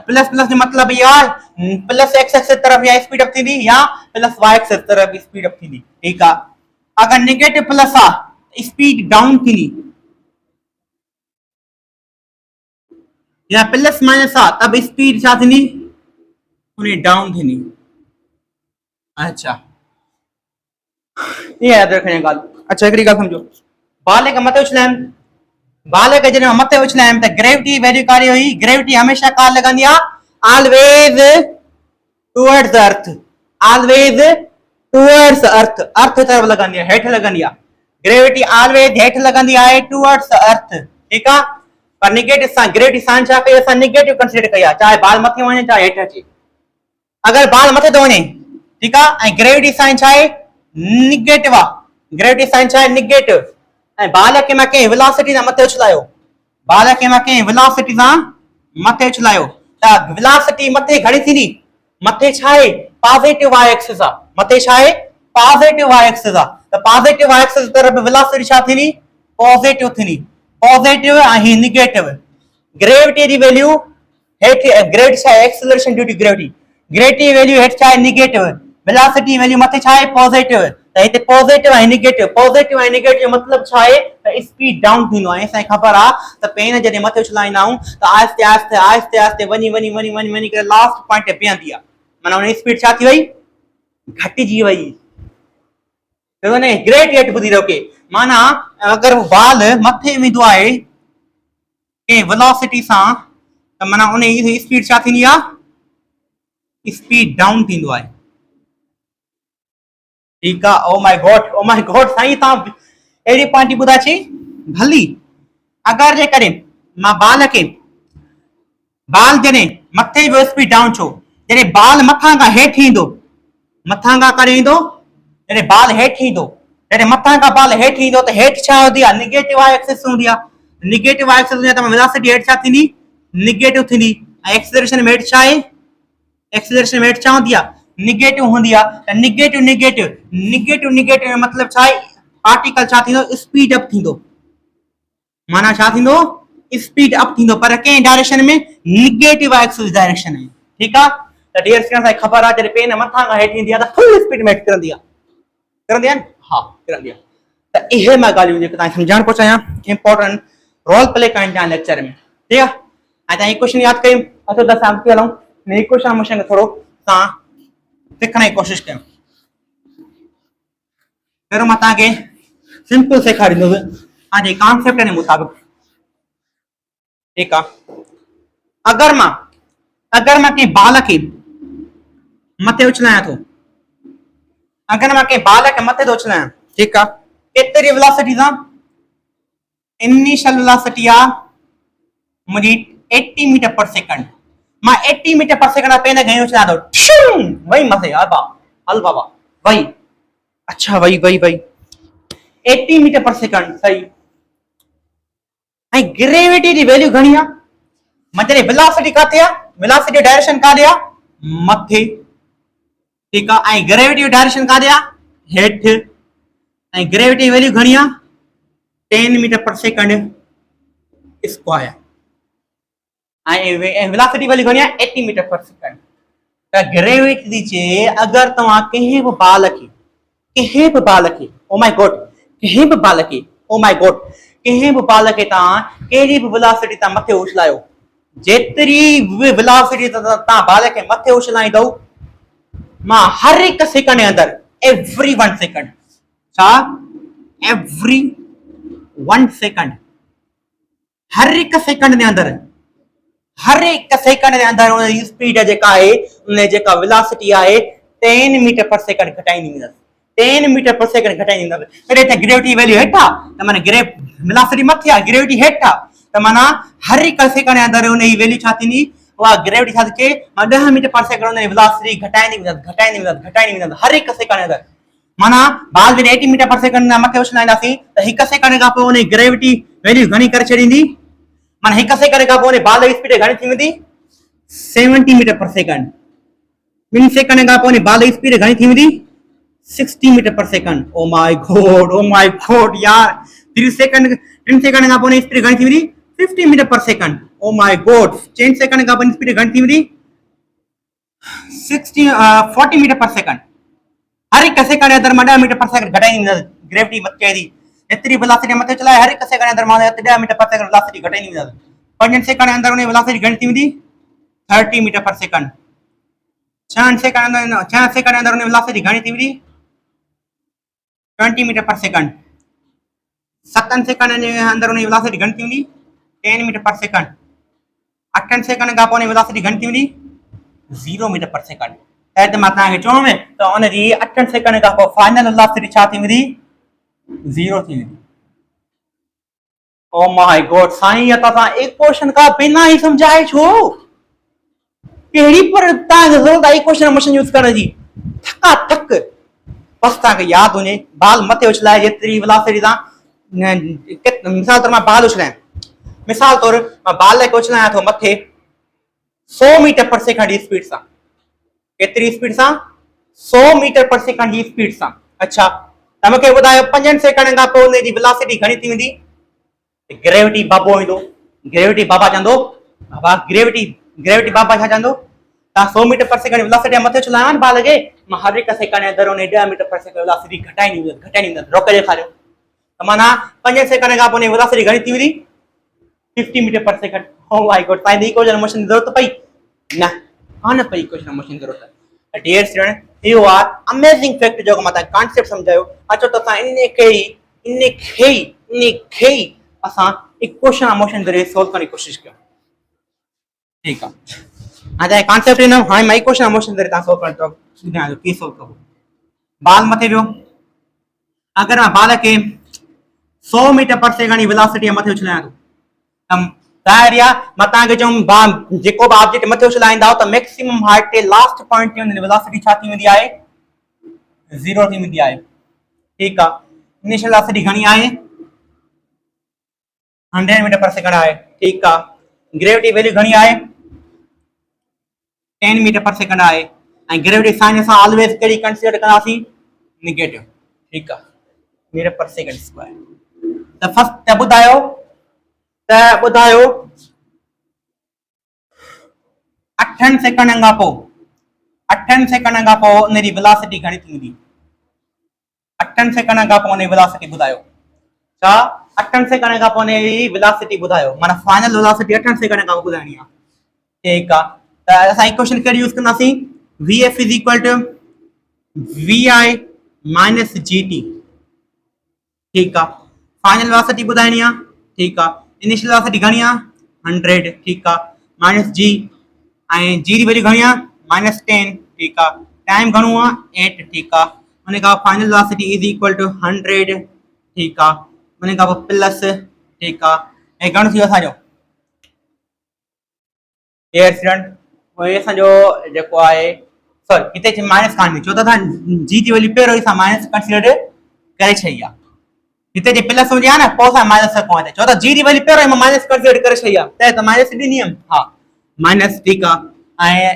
प्लस प्लस जो मतलब इहो आहे प्लस एक्स एक्स तरफ या स्पीड अप थींदी या प्लस वाई एक्स तरफ स्पीड अप थींदी ठीक आहे अगर नेगेटिव प्लस आहे स्पीड डाउन थींदी या प्लस माइनस आहे तब स्पीड छा थींदी उन्हें डाउन थींदी अच्छा ये याद रखने ॻाल्हि अच्छा हिकिड़ी ॻाल्हि सम्झो बाल खे मथे उछलाइम बाल खे जॾहिं मथे उछलाइम त ग्रेविटी वैल्यू कारी हुई ग्रेविटी हमेशा का लॻंदी आहे always towards the earth always towards earth earth तरफ लॻंदी आहे हेठि लॻंदी आहे ग्रेविटी ऑलवेज हेठि लॻंदी आहे टुवर्ड्स अर्थ ठीकु आहे पर निगेटिव सां ग्रेविटी साइन छा कई असां निगेटिव कंसीडर कई आहे चाहे बाल मथे वञे चाहे हेठि अचे अगर बाल मथे थो वञे ठीकु आहे ऐं ग्रेविटी साइन छा आहे निगेटिव आहे ग्रेविटी साइन छा आहे निगेटिव ऐं बाल खे मां कंहिं वेलोसिटी सां मथे उछलायो बाल खे मां कंहिं वेलोसिटी सां मथे उछलायो त वेलोसिटी मथे घणी थींदी मथे छा आहे पॉजिटिव वाई एक्सिस आहे मथे छा आहे पॉजिटिव वाई एक्सिस आहे त पॉजिटिव वाई एक्सिस तरफ वेलोसिटी छा थींदी पॉजिटिव थींदी पॉजिटिव ऐं निगेटिव ग्रेविटी जी वैल्यू हेठि ग्रेविटी छा आहे acceleration due to gravity gravity value हेठि छा आहे निगेटिव वेलोसिटी वैल्यू मथे छा आहे पॉजिटिव त हिते पॉजिटिव ऐं निगेटिव जो मतलब छा आहे त स्पीड डाउन थींदो आहे असांखे ख़बर आहे त पेन जॾहिं मथे उछलाईंदा आहियूं त आहिस्ते आहिस्ते वञी करे लास्ट पॉइंट ते बीहंदी आहे माना हुन जी स्पीड छा थी वई घटिजी वई ग्रेविटी हेठि ॿुधी रहो माना अगर बाल मथे वेंदो आहे कंहिं वेलोसिटी सां त माना उन जी स्पीड छा थींदी आहे स्पीड डाउन थींदो आहे ठीक है ओ माय गॉड साईं तव्हां अहिड़ी पॉइंट ॿुधाए छी भली अगर जे कॾहिं मां बाल जॾहिं मथे जो स्पीड डाउन छो जॾहिं बाल मथां खां हेठि ईंदो मथां खां करे ईंदो जॾहिं बाल हेठि ईंदो जॾहिं मथां खां बाल हेठि ईंदो त हेठि छा हूंदी आहे निगेटिव वाई एक्सिस हूंदी आहे निगेटिव वाई एक्सिस हूंदी आहे त वेलोसिटी हेठि छा थींदी निगेटिव थींदी ऐं एक्सेलरेशन में हेठि छा आहे एक्सेलरेशन में हेठि छा हूंदी आहे निगेटिव हूंदी आहे निगेटिव मतलब छा आहे पार्टिकल छा थींदो स्पीड अप थींदो माना छा थींदो स्पीड अप थींदो पर कंहिं डायरेक्शन में निगेटिव एक्सिस डायरेक्शन में ठीकु आहे त डियर स्टूडेंट्स असांखे ख़बर आहे जॾहिं पेन मथां खां हेठि ईंदी आहे त फुल स्पीड में किरंदी आहे हा किरंदी आहे त इहे मां ॻाल्हियूं जेके तव्हांखे सम्झाइण पियो चाहियां इम्पोर्टेंट रोल प्ले करणु चाहियां लेक्चर में ठीकु आहे ऐं तव्हां क्वेश्चन यादि कयूं अचो त असां अॻिते हलूं हीउ क्वेश्चन मूंखे थोरो तव्हां सिखण जी कोशिशि कयूं पहिरियों मां तव्हांखे सिंपल सेखारींदुसि तव्हांजे कॉन्सेप्ट जे मुताबिक़ ठीकु आहे अगर मां कंहिं बाल खे मथे उछलायां थो अगर मां कंहिं बाल खे मथे थो उछलायां ठीकु आहे केतिरी वेलोसिटी सां इनिशियल वेलोसिटी आहे मुंहिंजी 80 मीटर पर सेकंड मां 80 मीटर पर सेकंड पेन खणी उछलां थो वई मथे हल बाबा वई अच्छा वई 80 मीटर पर सेकंड सही ऐं ग्रेविटी जी वैल्यू घणी आहे मां जॾहिं वेलोसिटी काथे आहे वेलोसिटी डायरेक्शन काथे आहे मथे ठीकु आहे ऐं ग्रेविटी जो डायरेक्शन काथे आहे हेठि ऐं ग्रेविटी वैल्यू घणी आहे 10 मीटर पर सेकंड स्क्वायर ऐं वेलोसिटी वैल्यू घणी आहे 80 मीटर पर सेकंड त ग्रेविटी थी चए अगर तव्हां कंहिं बि बाल खे ओ माय गॉड कंहिं बि बाल खे तव्हां कहिड़ी बि वेलोसिटी तां मथे उछलायो जेतिरी बि वेलोसिटी तव्हां बाल खे मथे उछलाईंदव मां हर हिकु सेकंड जे अंदरि एवरी 1 सेकंड छा एवरी 1 सेकंड हर हिकु सेकंड जे अंदरि हर एक सेकंड जे अंदर उन जी स्पीड जेका आहे उन जेका वेलोसिटी आहे 10 मीटर पर सेकंड घटाईंदी वेंदसि 10 मीटर पर सेकंड घटाईंदी वेंदसि तॾहिं त ग्रेविटी वैल्यू हेठि आहे त माना वेलोसिटी मथे आहे ग्रेविटी हेठि आहे त माना हर एक सेकंड जे अंदर उन जी वैल्यू छा थींदी उहा ग्रेविटी छा थी चए 10 मीटर पर सेकंड उन जी वेलोसिटी घटाईंदी वेंदसि हर एक सेकंड जे अंदर माना बाल जॾहिं 80 मीटर पर सेकंड मथे उछलाईंदासीं त हिकु सेकंड खां पोइ उन जी ग्रेविटी वैल्यू घणी करे छॾींदी माना हिकु सेकंड खां पोइ बाल जी स्पीड घणी थी वेंदी 70 मीटर पर सेकंड 2 सेकंड खां पोइ बाल जी स्पीड घणी थी वेंदी 60 metre per second oh my God यार 3 सेकंड खां पोइ स्पीड घणी थी वेंदी 50 metre per second oh my God 10 second खां पोइ स्पीड घणी थी वेंदी 40 मीटर पर सेकंड हर एक सेकंड के अंदर 10 मीटर पर सेकंड घटाई ग्रेविटी मथे दी एतरी वेलोसिटी मथे चलाए हर एक सेकंड के अंदर 10 मीटर पर सेकंड वेलोसिटी घटाई वेंदी 5 सेकंड के अंदर उन वेलोसिटी घणी थी वेंदी 30 मीटर पर सेकंड 6 सेकंड के अंदर उन वेलोसिटी घणी थी वेंदी 20 मीटर पर सेकंड 7 सेकंड के अंदर उन वेलोसिटी घणी थी वेंदी 10 मीटर पर सेकंड 8 सेकंड खां पोइ वेलोसिटी घणी थी वेंदी 0 मीटर पर सेकंड त मां तव्हांखे चवण में त उन जी 8 सेकंड खां पोइ फाइनल वेलोसिटी छा थी वेंदी 0 थी वेंदी ओ माय गॉड साईं या तव्हां इक्वेशन का बिना ही समझाए छो कहिड़ी पर तव्हांखे ज़रूरत आहे इक्वेशन मशीन यूज़ करण जी थका थक बस तव्हांखे यादि हुजे बाल मथे उछलाए जेतिरी वेलोसिटी सां मिसाल तौर मां बाल उछलायां मिसाल तौर मां बाल खे उछलायां थो मथे 100 मीटर पर सेकंड जी स्पीड सां केतिरी स्पीड सां 100 मीटर पर सेकंड जी स्पीड सां अच्छा त मूंखे ॿुधायो 5 सेकंड खां पोइ उन जी वेलोसिटी घणी थी वेंदी ग्रेविटी बाबो ईंदो ग्रेविटी बाबा चवंदो बाबा ग्रेविटी बाबा छा चवंदो तव्हां 100 मीटर पर सेकंड वेलोसिटी मथे चलायो न बाल खे मां हर हिकु सेकंड जे अंदर उन 10 मीटर पर सेकंड वेलोसिटी घटाईंदी वेंदसि रोके ॾेखारियो त माना 5 सेकंड खां पोइ वेलोसिटी घणी थी वेंदी 50 metre per second oh my God तव्हां इक्वेशन मशीन जी ज़रूरत पई न कान पई इक्वेशन मशीन जी ज़रूरत dear student you are amazing fact जो मां तव्हांखे कॉन्सेप्ट सम्झायो अचो त असां इन खे असां इक्वेशन मशीन ज़रिए सोल्व करण जी कोशिशि कयूं ठीकु आहे हाणे कॉन्सेप्ट इन हाणे मां इक्वेशन मशीन ज़रिए तव्हां सोल्व करण थो ॿुधायां थो कीअं सोल्व कबो बाल मथे वियो अगरि मां बाल खे 100 मीटर पर सेकंड जी वेलोसिटी मथे उछलायां थो ज़ाहिर आहे मां तव्हांखे चऊं जेको बि ऑब्जेक्ट मथे उछलाईंदा त मैक्सिमम हाइट ते लास्ट पॉइंट ते हुन जी वेलोसिटी छा थी वेंदी आहे 0 थी वेंदी आहे ठीकु आहे इनिशियल वेलोसिटी घणी आहे 100 मीटर पर सेकंड आहे ठीकु आहे ग्रेविटी वैल्यू घणी आहे 10 मीटर पर सेकंड आहे ऐं ग्रेविटी साइन असां ऑलवेज कहिड़ी कंसीडर कंदासीं नेगेटिव ठीकु आहे मीटर पर सेकंड स्क्वायर त फर्स्ट त ॿुधायो 8 सेकंड खां पोइ उन जी वेलोसिटी घणी थी वेंदी 8 सेकंड खां पोइ उन जी वेलोसिटी ॿुधायो छा 8 सेकंड खां पोइ उन जी वेलोसिटी ॿुधायो माना फाइनल वेलोसिटी 8 सेकंड खां पोइ ॿुधाइणी आहे ठीकु आहे त असां इक्वेशन कहिड़ी यूज़ कंदासीं Vf is equal to Vi minus GT ठीकु आहे फाइनल वेलोसिटी ॿुधाइणी आहे ठीकु आहे इनिशियल वेलोसिटी घणी आहे 100 ठीकु आहे माइनस जी ऐं जी जी वैल्यू घणी आहे -10 ठीकु आहे टाइम घणो आहे 8 ठीकु आहे उन खां final velocity is equal to 100 ठीकु आहे उन खां पोइ प्लस ठीकु आहे ऐं घणो थी वियो असांजो डियर स्टूडेंट उहे असांजो जेको आहे सॉरी हिते माइनस कान छो त असां जी जी वैल्यू पहिरियों ई असां माइनस कंसीडर करे छॾी आहे हिते जे प्लस हुजे हा न पोइ असां माइनस कोन छो त जी जी वैल्यू पहिरियों ई मां माइनस कंसीडर करे छॾी आहे त माइनस ॾिनी हुयमि हा माइनस ठीकु आहे ऐं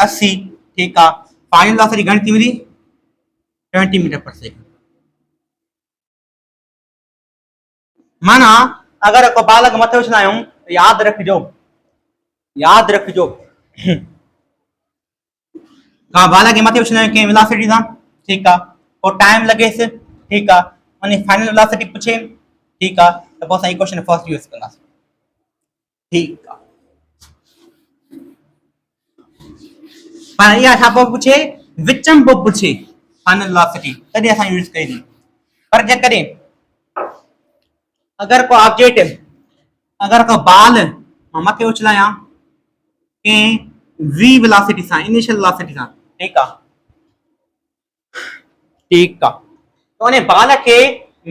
80 ठीकु आहे फाइनल वेलोसिटी घणी थी वेंदी 20 मीटर पर सेकंड माना अगरि को बाल खे मथे उछलायूं त यादि रखिजो का बाल खे मथे उछलायूं कंहिं वेलोसिटी सां ठीकु आहे पोइ टाइम लॻेसि ठीकु आहे उन फाइनल वेलोसिटी पुछे ठीकु आहे त पोइ असां इक्वेशन फर्स्ट यूज़ कंदासीं ठीकु आहे पर इहा छा पोइ पुछे विचम पोइ पुछे फाइनल वेलोसिटी तॾहिं असां यूज़ कई पर जेकॾहिं अगरि को ऑब्जेक्ट अगर को बाल मथे उछलाया के v वेलोसिटी सां इनिशियल वेलोसिटी सां ठीक है ठीक है तो ने बाल के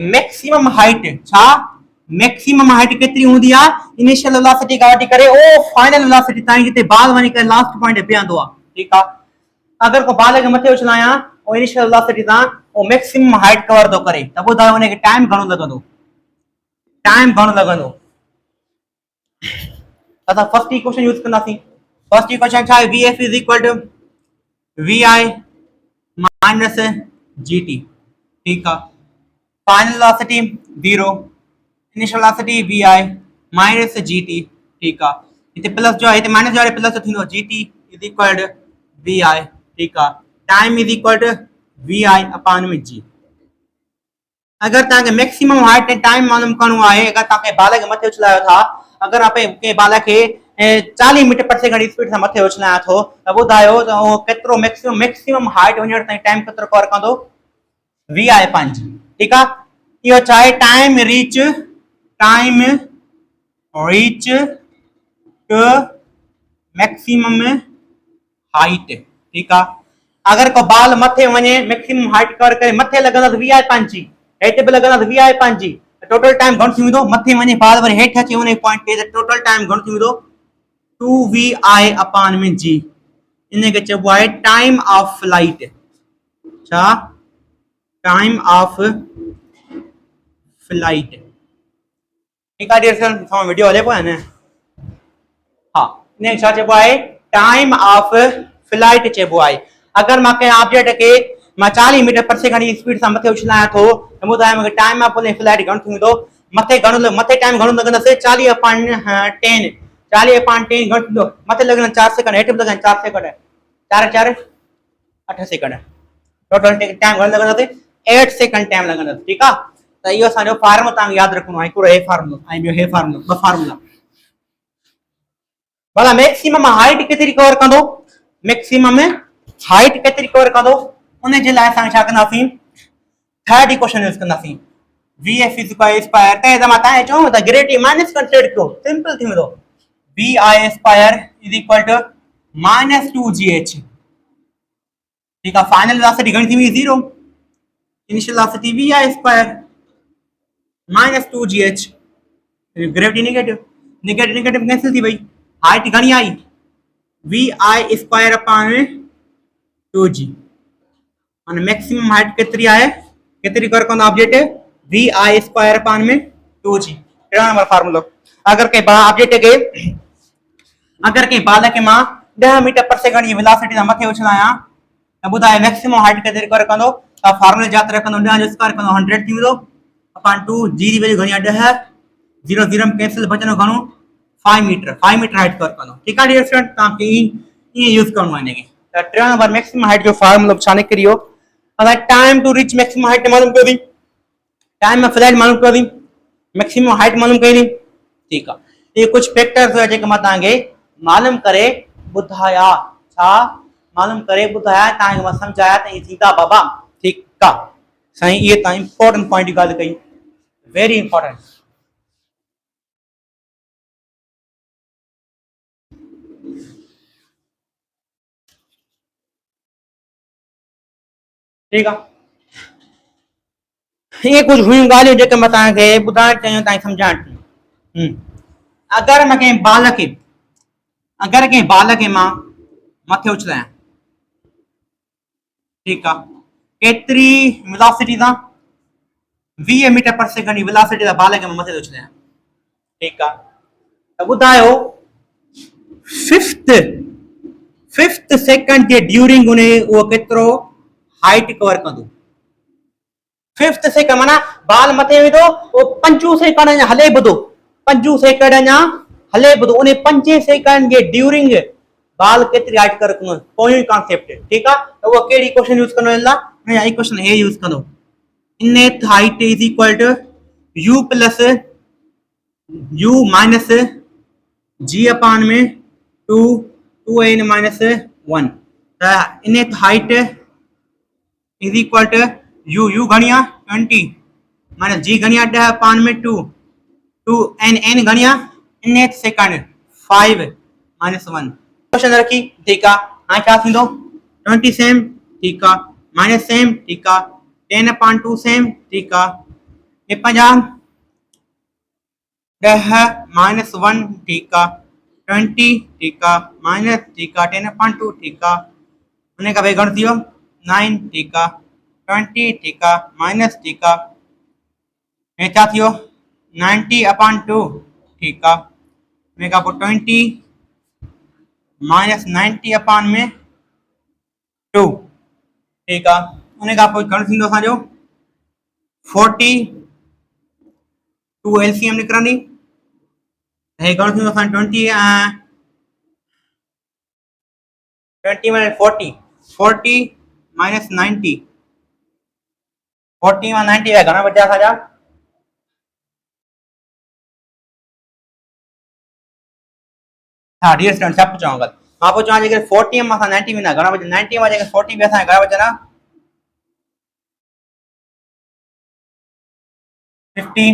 मैक्सिमम हाइट छा मैक्सिमम हाइट केतरी हुंदी आ इनिशियल वेलोसिटी का वठी करे ओ फाइनल वेलोसिटी ताई जिते बाल वनी करे लास्ट पॉइंट बीहंदो आ ठीक है अगर को बाल के मथे उछलाया ओ इनिशियल वेलोसिटी सां ओ मैक्सिमम हाइट कवर तो करे त बुधायो ने के टाइम घणो लगंदो असा फर्स्ट इक्वेशन यूज कंदासी फर्स्ट इक्वेशन छा है vf is equal to vi minus gt ठीक है final velocity 0 initial velocity vi minus gt ठीक है इते प्लस जो है इते माइनस जो है प्लस थींदो gt is equal to vi ठीक है time is equal to vi upon में g अगर ताके मैक्सिमम हाइट एंड टाइम मालूम करणो है अगर ताके बाल के मथे उछलायो था अगर आप के बाल के 40 मीटर पर सेकंड स्पीड से मथे उछलाया थो त बुधायो त ओ केतरो मैक्सिमम हाइट वणण ताई टाइम केतरो कवर कंदो vi 5 ठीक है यो चाहे time reach to maximum height ठीक है अगर को बाल मथे वने मैक्सिमम हाइट कवर करे मथे लगंदा vi 5 हेठ पे लगंदा vi 5 टोटल टाइम घणो थींदो मथे वने बाल वरी हेठ अचे वने पॉइंट ते टोटल टाइम घणो थींदो 2vi अपॉन में g इने के चबो है टाइम ऑफ फ्लाइट छा टाइम ऑफ फ्लाइट ठीक है डियर फ्रेंड्स हम वीडियो हले पो ने हां ने छा चबो है टाइम ऑफ फ्लाइट चबो है अगर माके ऑब्जेक्ट के मैं 40 मीटर पर सेकंड स्पीड से मथे उछलाया थो त बुधाय मके टाइम ऑफ फ्लाइट घणो थींदो मथे टाइम घणो लगंदसे 40 अपॉन 10 40 अपॉन 10 घणो थींदो मथे लगन 4 सेकंड हेठ लगन 4 सेकंड 4 4 8 सेकंड टोटल टाइम घणो लगंदसे 8 सेकंड टाइम लगंदसे ठीक है त इहो साजो फार्मूला तां याद रखनो है पूरा हे फार्मूला आई हे फार्मूला फार्मूला भला मैक्सिमम हाइट केतरी कवर कंदो मैक्सिमम हाइट केतरी कवर कंदो उन जे लाए सा छा कंदासी थर्ड इक्वेशन यूज कंदासी vf स्क्वायर ते जमा ताए चो त ग्रेविटी माइनस कंसीडर करो सिंपल थी वेंदो vi square is equal to minus 2gh ठीक है फाइनल वेलोसिटी घणी थी 0 initial velocity vi square minus 2gh gravity negative cancel थी भाई हाइट घणी आई vi स्क्वायर अपॉन 2g माने मैक्सिमम हाइट केतरी है केतरी कर कोन ऑब्जेक्ट vi स्क्वायर अपॉन में 2g केड़ा नंबर फार्मूला अगर के ऑब्जेक्ट के अगर के बाल के मां 10 मीटर पर सेकंड ये वेलोसिटी दा मथे उछलाया त बुधाय मैक्सिमम हाइट केतरी कर कंदो त फार्मूला याद रखंदो 10 जो स्क्वायर कंदो 100 थींदो अपॉन 2 g दी वैल्यू घणी 10 0 0 में कैंसिल बचनो घणो 5 मीटर हाइट कर कंदो ठीक है डियर फ्रेंड ता के ये यूज करनो है ने त 3 नंबर मैक्सिमम हाइट जो फार्मूला छाने करियो अगर time to reach maximum height मालूम कर दी टाइम में फ्लाइट मालूम कर दी मैक्सिमम हाइट मालूम कर दी ठीक है ये कुछ फैक्टर्स है जे मैं तांगे मालूम करे बुधाया छा मालूम करे बुधाया तांगे मैं समझाया त थींदा बाबा ठीक का सही ये ता इंपॉर्टेंट पॉइंट गाल कई वेरी इंपॉर्टेंट ठीक है ये कुछ हुई गालियों जेके मैं तांखे बुधाण चाहियो ताई समझाण अगर मैं के बाल के मां मथे उछलाया ठीक है केतरी वेलोसिटी दा 20 मीटर पर सेकंड वेलोसिटी दा बाल के मथे उछलाया ठीक है त बुधायो फिफ्थ सेकंड के ड्यूरिंग उन्हें वो केतरो हाइट कवर कंदो फिफ्थ सेकंड माना बाल मथे वेदो वो 5 सेकंड हले बदो 5 सेकंड हले बदो उन्हें 5 सेकंड के ड्यूरिंग बाल केतरी हाइट कर कंदो कोई कांसेप्ट ठीक है तो वो केडी क्वेश्चन यूज करनो ला मैं इक्वेशन ए यूज कंदो इनेट height is equal to u plus u minus g upon में 2n माइनस 1 इनेट height is equal to u गणिया 20 माइनस g गणिया 10 अपॉन में 2 n घणिया nth सेकंड 5 माइनस 1 क्वेश्चन रखी ठीक है। हां क्या थींदो 20 सेम ठीक है माइनस सेम ठीक है 10/2 सेम ठीक है ये 50 10 माइनस 1 ठीक है 20 ठीक है माइनस ठीक है 10/2 ठीक है उन्हें का भाई गण थियो 9 ठीक है 20 ठीक है माइनस ठीक है ये क्या थियो 90/2 ठीक है उन्हें का 20 माइनस 90 में 2 ठीक है उन्हें का गण थींदो असांजो 40 2 एलसीएम निकरंदी हे गण थींदो असां 20 माइनस 40 माइनस 90 40 में 90 है घना बचा असांजा हाँ डियर स्टूडेंट सब पूछांगा मां पूछां जेकर 40 में असां 90 में ना घना बचा 90 में जेकर 40 में असां घना बचा ना 50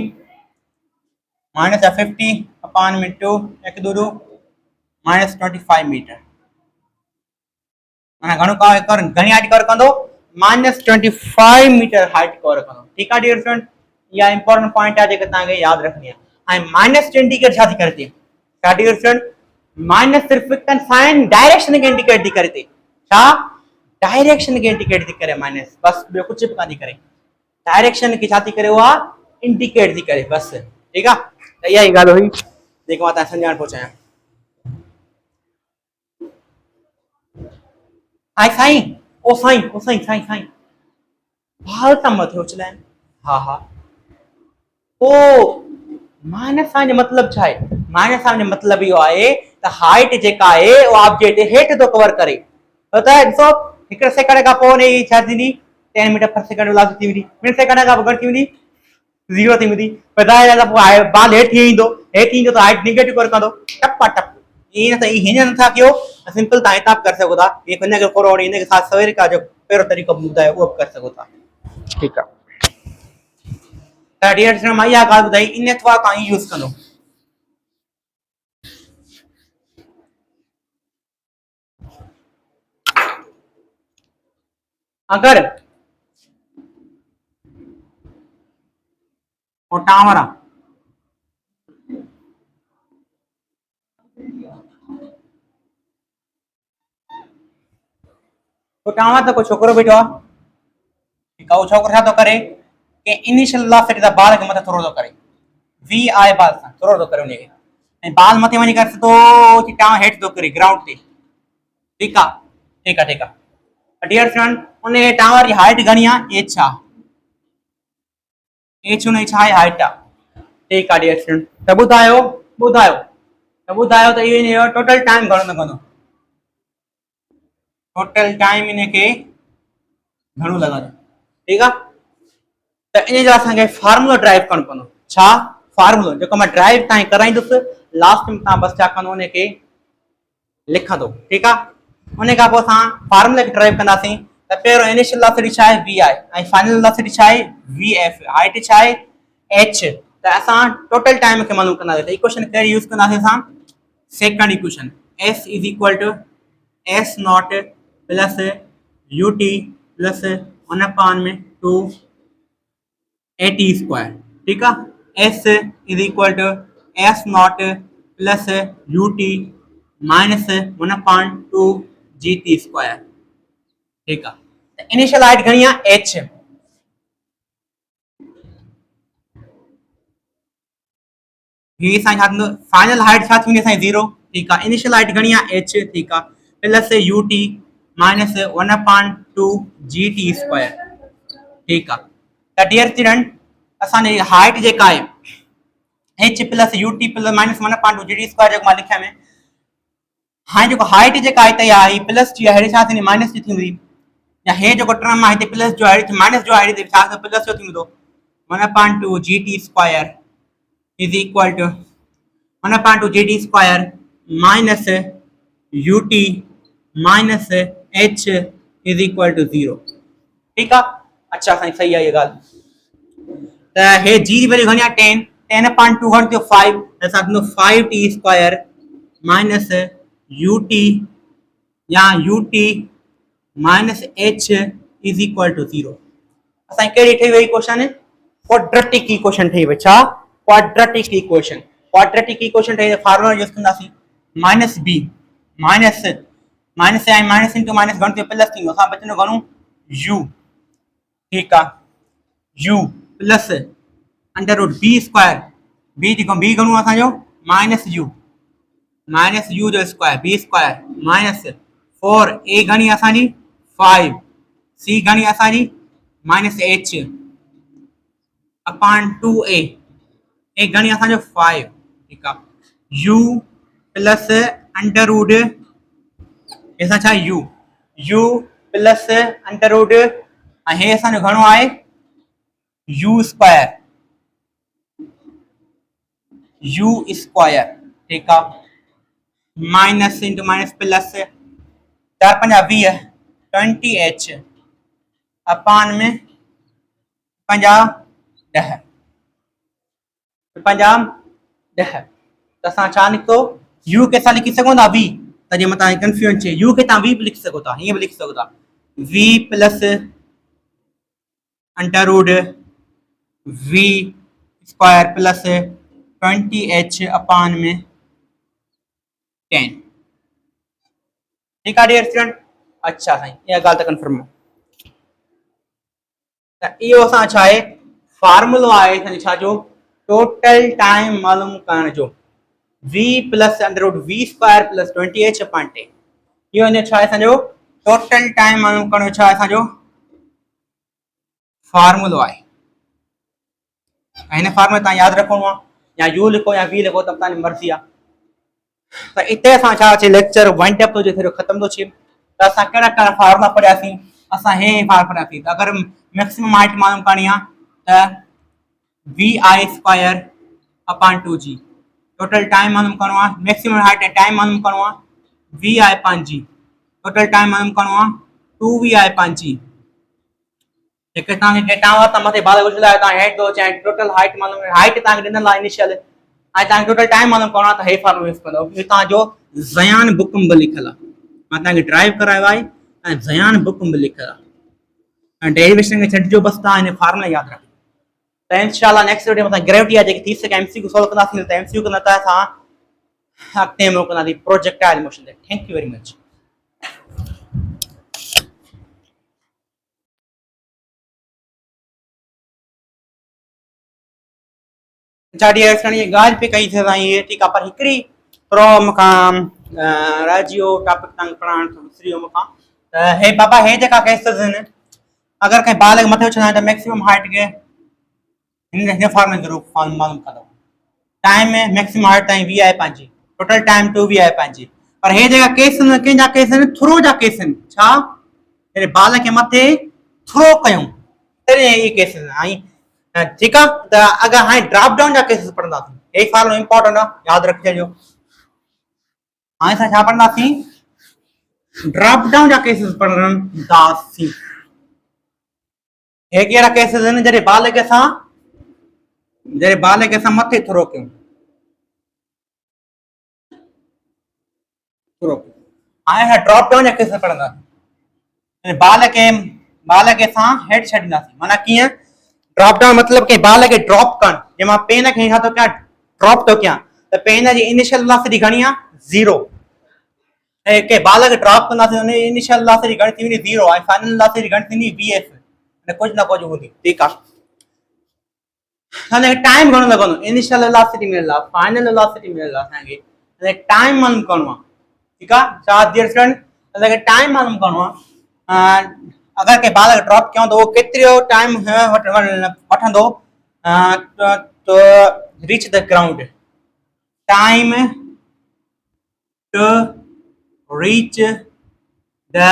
माइनस 50 में 2 एक दो माइनस 25 मीटर माना घणो का कर घणी हाइट कवर कंदो माइनस 25 मीटर हाइट कवर कंदो ठीक है डियर स्टूडेंट या इंपॉर्टेंट पॉइंट है जेके ताके याद रखनी है हां माइनस इंडिकेट छा थी करती क्या डियर स्टूडेंट माइनस सिर्फ साइन डायरेक्शन के इंडिकेट थी करती छा डायरेक्शन के इंडिकेट थी करे माइनस बस बे कुछ भी कानी करे डायरेक्शन की छा थी करे वा इंडिकेट थी करे बस ठीक है तो यही गाल हुई देखो मां ता संजान पहुंचाया हाय साईं ओ साईं साईं बाल ता मथे उछलन हां हां ओ माइनस साइन मतलब छा है माइनस साइन मतलब यो आहे त हाइट जेका आहे वो ऑब्जेक्ट हेठ तो कवर करे पता है सो एक सेकंड का पोने ई छा थींदी 10 मीटर पर सेकंड वेलोसिटी थींदी मिनट सेकंड का घट थींदी 0 थींदी पता है जब बाल हेठ ईंदो तो हाइट नेगेटिव कर कंदो टप टप ये ना ई हिन था क्यों सिंपल ता हिसाब कर सको था ये कन्या के फॉरवर्ड इने के साथ सवेरे का जो पेरो तरीको बुझाए वो कर सको था ठीक है त डियर स्टूडेंट मां या ॻाल्हि ॿुधाई इन अथवा तां यूज़ कंदो अगर वो टावर तो टावर तो को छोकरो बैठो आहे ठीक आहे वो छोकरो छा तो करे के इनिशियल वेलोसिटी दा बाल के मथे थोरो तो करे वी आई बाल सा थोरो तो करे उन्हें ए बाल मथे वनी कर तो कि टावर हेड तो करे ग्राउंड ते ठीक है डियर फ्रेंड उन्हें टावर की हाइट घणी आहे एच आहे एच उन छा आहे हाइट आहे ठीक आहे डियर फ्रेंड त ॿुधायो त इहो टोटल टाइम घणो लॻंदो टोटल टाइम इन के घणो लॻंदो ठीक आहे त इन जो असांखे फार्मूलो ड्राइव करणो पवंदो छा फार्मूलो जेको मां ड्राइव ताईं कराईंदुसि लास्ट में तव्हां बस छा कंदो उन के लिखंदो ठीक आहे उन खां पोइ असां फार्मूले खे ड्राइव कंदासीं त पहिरियों इनिशियल वेलोसिटी छा आहे वी आई ऐं फाइनल वेलोसिटी छा आहे वी एफ हाइट छा आहे एच त असां टोटल टाइम खे मालूम कंदासीं त इक्वेशन कहिड़ी यूज़ कंदासीं असां second equation S is equal to S naught plus U T plus 1/2 A T square ठीक है S is equal to S naught plus U T minus 1/2 G T square ठीक है इनिशियल हाइट घणी आहे H ये sign हाथ final height छा थी साइन 0 ठीक है इनिशियल हाइट घणी आहे एच ठीक है plus U T minus 1/2 G T square ठीक है त डियर स्टूडेंट असांजी हाइट जेका आहे H plus U T plus minus 1/2 G T square जेको मां लिखिया में हाँ जो हाइट जेका आहे त या ही प्लस जी हेॾे छा थींदी माइनस जी थींदी या हे जो टर्म आहे हिते प्लस जो आहे माइनस जो आहे छा प्लस जो थींदो 1/2 G T square is equal to 1/2 G T square minus U T minus H is equal to 0 ठीक है अच्छा साईं सही आहे ये ॻाल्हि त हे जी जी वैल्यू घणी आहे 10 10 upon 2 घण थियो 5 असां कंदो 5t स्क्वायर माइनस ut या ut minus h is equal to 0। असां कहिड़ी ठही वई इक्वेशन क्वाड्रेटिक इक्वेशन ठही वई छा क्वाड्रेटिक इक्वेशन ठही फार्मूला यूज कंदासीं माइनस b माइनस माइनस आई माइनस इनटू माइनस घण थियो प्लस थींदो असां बचंदो घणो u ठीक आहे u plus under root b square b जेको b घणो आहे असांजो माइनस u जो square b square minus 4 a घणी आहे असांजी 5 c घणी आहे असांजी minus h upon 2a a घणी असांजो 5 ठीक आहे u प्लस अंडर रूट ऐसा छा u प्लस अंडर रूट हे असांजो घणो आहे u स्क्वायर ठीक आहे माइनस इंटू माइनस प्लस 4 पंजा 20 20h अपॉन में 50 10 त असां छा निकितो u के सां लिखी सघूं था v त जे मतां कंफ्यूजन चे u के तव्हां v भी लिखी सघो था हीअं भी लिखी सघो था v plus under root v square plus 20h upon में 10 ठीक आहे डियर स्टूडेंट अच्छा साईं इहा ॻाल्हि त कंफर्म त इहो असां छा आहे फार्मूलो आहे असांजो छा जो टोटल टाइम मालूम करण जो v plus under root v square plus 20h upon 10 इहो इन छा आहे असांजो टोटल टाइम मालूम करण जो छा आहे असांजो फार्मूलो आहे हिन फार्मूले तव्हां यादि रखणो आहे या u लिखो या v लिखो त तव्हांजी मर्ज़ी आहे त हिते असां छा अचे लेक्चर वाइंड अप जो थोरो ख़तम थो थिए त असां कहिड़ा कहिड़ा फार्मूला पढ़ियासीं असां हे फार्मूला पढ़ियासीं त अगरि मैक्सिमम हाइट मालूम करणी आहे त vi square upon 2g total time मालूम करणो आहे मैक्सिमम हाइट ऐं टाइम मालूम करणो आहे vi upon g total time मालूम करणो आहे 2vi अपॉन g हिकु तव्हांखे डेटा हुआ त मथे बाल विझल आहे तव्हां हेठि थो चाहे टोटल हाइट मालूम हाइट तव्हांखे ॾिनल आहे इनिशियल ऐं तव्हांखे टोटल टाइम मालूम करणो आहे त हे फार्मूलो यूज़ कंदव इहो तव्हांजो ज़यान बुक में लिखियल आहे मां तव्हांखे ड्राइव करायो आहे ऐं ज़यान बुक में लिखियल आहे ऐं डेरिवेशन खे छॾिजो बसि तव्हां हिन फार्मूला यादि रखो त इंशाल्लाह नेक्स्ट वीडियो में असां ग्रेविटी आहे जेकी थी सघे एमसीक्यू सॉल्व कंदासीं त एमसीक्यू कंदा त असां अॻिते मोकिलींदासीं प्रोजेक्टाइल मोशन ते थैंक यू वेरी मच चाड़ी ये गाल पे कई थे ये ठीक है पर हिकड़ी थोरो मकाम राजियो टॉपिक तंग पढ़ाण श्रीओ मका हे बाबा हे जेका केसेस हैं अगर कहीं बाल मथे उछना तो मैक्सिमम हाइट के इन फॉर्म में जरूर फॉर्म मालूम करो टाइम में मैक्सिमम हाइट ताई वी आई पांची टोटल टाइम 2 वी आई पांची पर हे जेका केस न के जा केस न थ्रो जा केस न छा तेरे बाल के मथे थ्रो कयूं तेरे ये केस आई ठीक है तो अगर हाई ड्रॉप डाउन जा केसेस पढ़ंदासीं एक फार्मूलो इंपॉर्टेंट आहे याद रखिजो हाणे असां छा पढ़ंदासीं ड्रॉप डाउन जा केसेस पढ़ंदासीं हे कहिड़ा केसेस आहिनि जॾहिं बाल खे असां मथे थ्रो कयूं हाणे असां ड्रॉप डाउन जा केसेस पढ़ंदासीं बाल खे असां हेठि छॾींदासीं माना कीअं ड्रॉप डाउन मतलब के बाल के ड्रॉप कर जे मां पेन के छा तो क्या ड्रॉप तो क्या त पेन जी इनिशियल वेलोसिटी घणी आ 0 ए के बाल के ड्रॉप करना से इनिशियल वेलोसिटी घणी थी वनी 0 है फाइनल वेलोसिटी घणी थी vf ने कुछ ना कुछ होती ठीक है हाने टाइम घणो लगनो इनिशियल वेलोसिटी मिलला फाइनल वेलोसिटी मिलला संगे ने टाइम मालूम करनो ठीक है छा डियर स्टूडेंट अगर टाइम मालूम करनो अगर के बाल ड्रॉप क्यों तो वो कितरो टाइम वठंदो to reach the ground time to reach the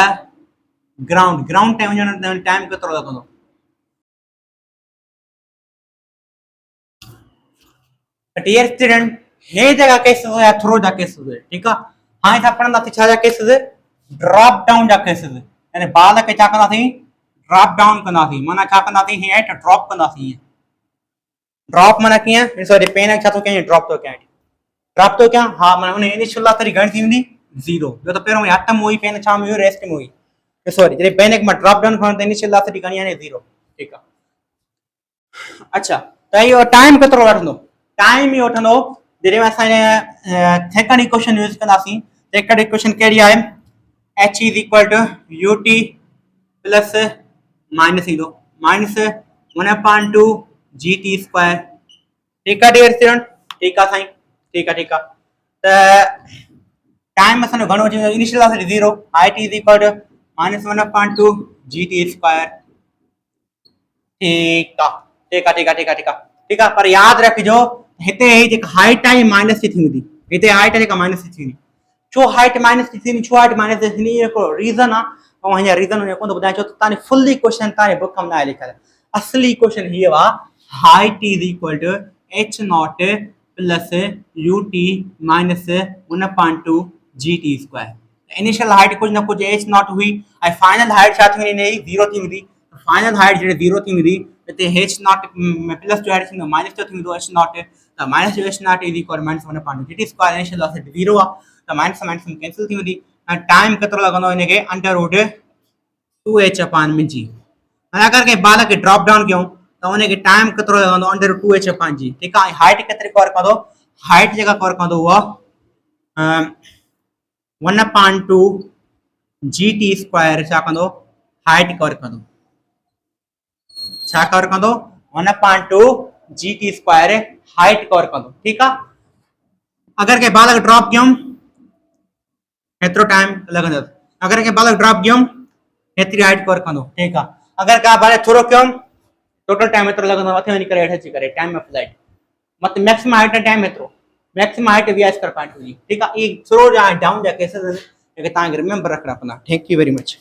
ground time केतिरो लॻंदो डियर स्टूडेंट हे जगह केसेस या थ्रो जा केसेस ठीक है हां था पढ़ंदासीं छा जा केसेस ड्रॉप डाउन जा केसेस यानी बाल के छा कंदासीं ड्रॉप डाउन कंदासीं माना छा कंदासीं हेठि ड्रॉप कंदासीं ड्रॉप माना कीअं सॉरी पेन छा थो कयां ड्रॉप थो कयां ड्रॉप थो कयां हा माना उन इनिशियल वेलोसिटी घणी थी वेंदी 0 जो त पहिरों हथ में हुई पेन छा में हुई रेस्ट में हुई सॉरी जॾहिं पेन खे मां ड्रॉप डाउन खणो त इनिशियल वेलोसिटी घणी आहे 0 ठीकु आहे अच्छा त इहो टाइम केतिरो वठंदो टाइम इहो वठंदो जॾहिं असां सेकंड इक्वेशन यूज़ कंदासीं सेकंड इक्वेशन कहिड़ी आहे h is equal to ut plus minus ईंदो माइनस 1/2 gt स्क्वायर ठीकु आहे डियर स्टूडेंट ठीकु आहे साईं ठीकु आहे त टाइम असांजो घणो अची वेंदो initial velocity 0 it is equal to minus 1/2 gt square ठीकु आहे पर यादि रखिजो हिते जेका हाइट आहे माइनस थी वेंदी हिते हाइट जेका माइनस थी वेंदी छो हाइट माइनस थी थींदी छो हाइट माइनस थी थींदी हिकिड़ो रीज़न आहे ऐं हीअ रीज़न हुन कोन थो ॿुधायां छो त तव्हांजी फुल इक्वेशन तव्हांजे बुक में न आहे लिखियल असली इक्वेशन हीअ आहे height is equal to h naught plus ut minus 1/2 gt square initial height कुछ न कुछ h नॉट हुई ऐं फाइनल हाइट छा थी वेंदी 0 थी वेंदी फाइनल हाइट जॾहिं 0 थी वेंदी हिते h नॉट प्लस जो हाइट थींदो माइनस जो थींदो h नॉट त माइनस जो h not is equal minus 1/2 gt square initial velocity 0 आहे त माइनस माइनस कैंसिल थी वेंदी ऐं टाइम केतिरो लॻंदो हिनखे अंडर रूट 2h/g अगरि कंहिं बाल खे ड्रॉप डाउन कयूं त हुनखे टाइम केतिरो लॻंदो अंडर रूट 2h/g ठीकु आहे हाइट केतिरी कवर कंदो हाइट जेका कवर कंदो उहा 1/2 gt स्क्वायर छा कंदो हाइट कवर कंदो छा कवर कंदो 1/2 gt स्क्वायर हाइट कवर कंदो ठीकु आहे अगरि कंहिं बाल खे ड्रॉप कयूं हेतिरो टाइम लॻंदो अगरि कंहिं बाल खे ड्रॉप कयूं हेतिरी हाइट कवर कंदो ठीकु आहे अगरि का बाल थोरो कयूं टोटल टाइम एतिरो लॻंदो मथे वञी करे हेठि अची करे टाइम ऑफ फ्लाइट मत मैक्सिमम हाइट टाइम एतिरो मैक्सिमम हाइट वी एस कर पॉइंट हुई ठीकु आहे ई थ्रो जा डाउन जा केसेस जेके तव्हांखे रिमेंबर रखणा पवंदा थैंक यू वेरी मच